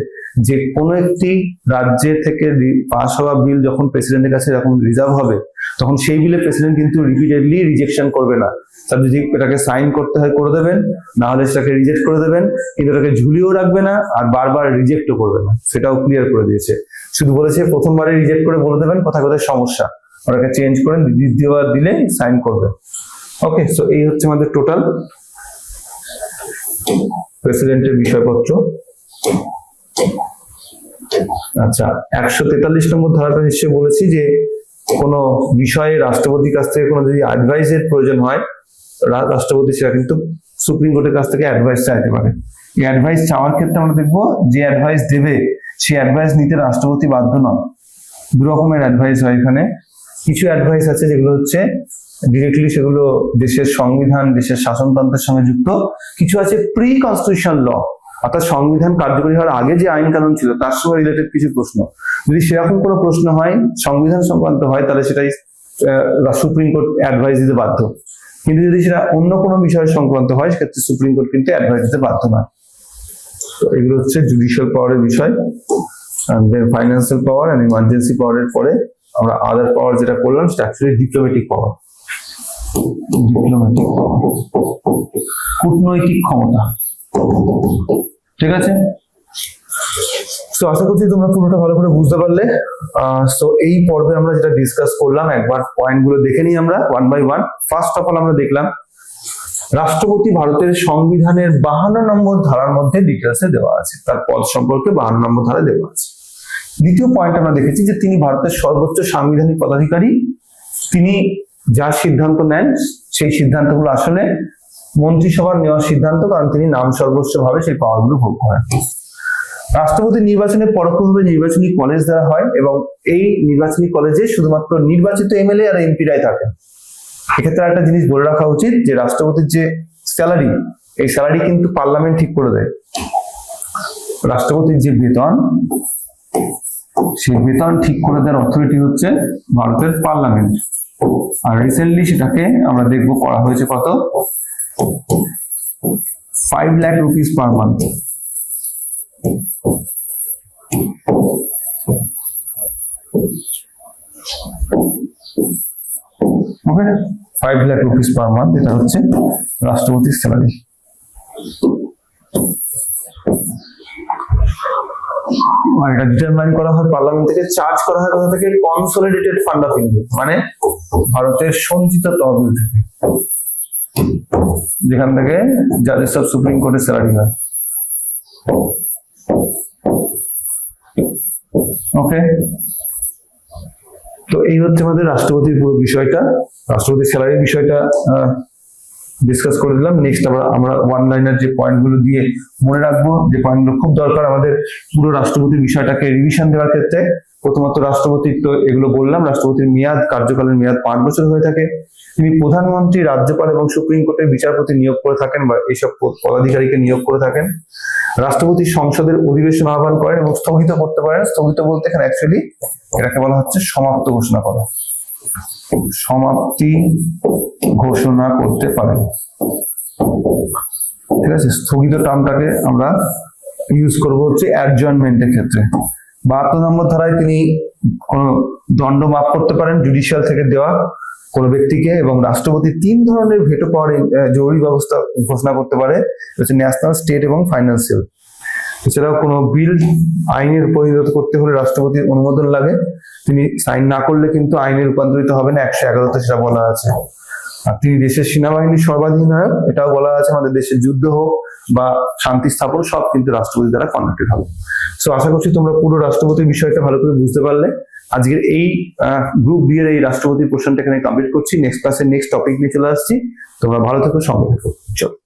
S1: যে কোনো একটি রাজ্যে থেকে পাস হওয়া বিল যখন প্রেসিডেন্টের কাছে যখন রিজার্ভ হবে, তখন সেই বিলে প্রেসিডেন্ট কিন্তু রিপিটেডলি রিজেকশন করবে না। তার যদি এটাকে সাইন করতে হয় করে দেবেন, না হলে সেটাকে রিজেক্ট করে দেবেন, কিন্তু এটাকে ঝুলিয়েও রাখবে না আর বারবার রিজেক্টও করবে না, সেটাও ক্লিয়ার করে দিয়েছে। শুধু বলেছে প্রথমবারে রিজেক্ট করে বলে দেবেন কোথায় কোথায় সমস্যা, ওটাকে চেঞ্জ করে দ্বিতীয়বার দিলে সাইন করবে। ওকে, সো এই হচ্ছে আমাদের টোটাল প্রেসিডেন্টের বিষয়পত্র। আচ্ছা, 143 নম্বর ধারাটা নিশ্চয়ই বলেছি যে কোনো বিষয়ে রাষ্ট্রপতির কাছ থেকে কোনো যদি অ্যাডভাইসের প্রয়োজন হয়, রাষ্ট্রপতি সেটা কিন্তু সুপ্রিম কোর্টের কাছ থেকে অ্যাডভাইস চাইতে পারে। এই অ্যাডভাইস চাওয়ার ক্ষেত্রে আমরা দেখবো যে অ্যাডভাইস দেবে সেই অ্যাডভাইস নিতে রাষ্ট্রপতি বাধ্য নয়। দু রকমের অ্যাডভাইস হয় এখানে। কিছু অ্যাডভাইস আছে যেগুলো হচ্ছে ডিরেক্টলি সেগুলো দেশের সংবিধান, দেশের শাসনতন্ত্রের সঙ্গে যুক্ত। কিছু আছে প্রি কনস্টিটিউশন ল, অর্থাৎ সংবিধান কার্যকরী হওয়ার আগে যে আইন কানুন ছিল তার সঙ্গে রিলেটেড কিছু প্রশ্ন। যদি সেরকম কোনো প্রশ্ন হয় সংবিধান সংক্রান্ত হয়, তাহলে সেটাই সুপ্রিম কোর্ট অ্যাডভাইস দিতে বাধ্য। কিন্তু যদি সেটা অন্য কোনো বিষয় সংক্রান্ত হয়, সেক্ষেত্রে সুপ্রিম কোর্ট কিন্তু অ্যাডভাইস দিতে বাধ্য নয়। তো এগুলো হচ্ছে জুডিশিয়াল পাওয়ারের বিষয়। ফাইন্যান্সিয়াল পাওয়ার এন্ড ইমার্জেন্সি পাওয়ারের পরে আমরা আদার পাওয়ার যেটা করলাম সেটা অ্যাকচুয়ালি ডিপ্লোম্যাটিক পাওয়ার। কূটনৈতিক ক্ষমতা। ঠিক আছে, তো আশা করছি তোমরা পুরোটা ভালো করে বুঝতে পারলে। তো এই পর্বে আমরা যেটা ডিসকাস করলাম, একবার পয়েন্ট গুলো দেখে নিই আমরা one by one. First of all আমরা দেখলাম রাষ্ট্রপতি ভারতের সংবিধানের 52 নম্বর ধারার মধ্যে ডিটেলসে দেওয়া আছে, তার পদ সম্পর্কে 52 নম্বর ধারায় দেওয়া আছে। দ্বিতীয় পয়েন্ট আমরা দেখেছি যে তিনি ভারতের সর্বোচ্চ সাংবিধানিক পদাধিকারী। তিনি যা সিদ্ধান্ত নেন সেই সিদ্ধান্তগুলো আসলে মন্ত্রিসভার নেওয়ার সিদ্ধান্ত, কারণ তিনি নাম সর্বস্ব ভাবে সেই পাওয়ারগুলো ভোগ করেন। রাষ্ট্রপতি নির্বাচনে পরোক্ষভাবে নির্বাচনী কলেজ দেওয়া হয় এবং এই নির্বাচনী কলেজে শুধুমাত্র নির্বাচিত এমএলএ আর এমপিরাই থাকেন। এক্ষেত্রে একটা জিনিস বলে রাখা উচিত যে রাষ্ট্রপতির যে স্যালারি, এই স্যালারি কিন্তু পার্লামেন্ট ঠিক করে দেয়। রাষ্ট্রপতির যে বেতন, সেই বেতন ঠিক করে দেওয়ার অথরিটি হচ্ছে ভারতের পার্লামেন্ট। আর রিসেন্টলি সেটাকে আমরা দেখবো করা হয়েছে কত, 5 লাখ রুপিস পার মান্থ। ওকে, 5 লাখ রুপিস পার মান্থ, এটা হচ্ছে রাষ্ট্রপতির স্যালারি। আর এটা ডিটারমাইন করা হয় পার্লামেন্ট থেকে, চার্জ করা হয় কোথা থেকে, কনসলিডেটেড ফান্ড অফ ইন্ডিয়া, মানে ভারতের সঞ্চিত তহবিল থেকে, যেখান থেকে যাদের সব সুপ্রিম কোর্টের স্যালারি হয়। ওকে, তো এই হচ্ছে আমাদের রাষ্ট্রপতির পুরো বিষয়টা, রাষ্ট্রপতির স্যালারির বিষয়টা ডিসকাস করে দিলাম। নেক্সট আমরা ওয়ান লাইনার যে পয়েন্টগুলো দিয়ে মনে রাখবো, যে পয়েন্টগুলো খুব দরকার আমাদের পুরো রাষ্ট্রপতির বিষয়টাকে রিভিশন দেওয়ার ক্ষেত্রে। প্রথমত রাষ্ট্রপতির তো এগুলো বললাম, রাষ্ট্রপতির মেয়াদ, কার্যকালের মেয়াদ 5 বছর হয়ে থাকে। তিনি প্রধানমন্ত্রী, রাজ্যপাল এবং সুপ্রিম কোর্টের বিচারপতি নিয়োগ করে থাকেন বা এইসব পদাধিকারীকে নিয়োগ করে থাকেন। রাষ্ট্রপতি সংসদের অধিবেশন আহ্বান করেন এবং স্থগিত করতে পারেন। স্থগিত বলতে এখানে অ্যাকচুয়ালি এটাকে বলা হচ্ছে সমাপ্ত ঘোষণা করা, সমাপ্তি ঘোষণা করতে পারেন। ঠিক আছে, স্থগিত টার্মটাকে আমরা ইউজ করবো হচ্ছে অ্যাডজয়েন্টমেন্টের ক্ষেত্রে। 72 নম্বর ধারায় তিনি কোন দণ্ড মাফ করতে পারেন জুডিশিয়াল থেকে দেওয়া কোন ব্যক্তিকে, এবং রাষ্ট্রপতি 3 ধরনের ভেটো পাওয়ার জরুরি ব্যবস্থা ঘোষণা করতে পারে, হচ্ছে ন্যাশনাল, স্টেট এবং ফাইন্যান্সিয়াল। এছাড়াও কোনো বিল আইনে পরিণত করতে হলে রাষ্ট্রপতির অনুমোদন লাগে, তিনি সাইন না করলে কিন্তু আইনে রূপান্তরিত হবে না, 111তে সেটা বলা আছে। আর তিনি দেশের সেনাবাহিনীর সর্বাধিনায়ক, এটাও বলা আছে। আমাদের দেশের যুদ্ধ হোক বা শান্তি স্থাপন, সব কিন্তু রাষ্ট্রপতি দ্বারা কন্ডাক্টেড হবে। সো আশা করছি তোমরা পুরো রাষ্ট্রপতির বিষয়টা ভালো করে বুঝতে পারলে। আজকের এই গ্রুপ বি এর এই রাষ্ট্রপতির পোর্শনটা এখানে কমপ্লিট করছি। নেক্সট ক্লাসে নেক্সট টপিক নিয়ে চলে আসছি। তোমরা ভালো থেকো, সঙ্গে থেকো। চলো।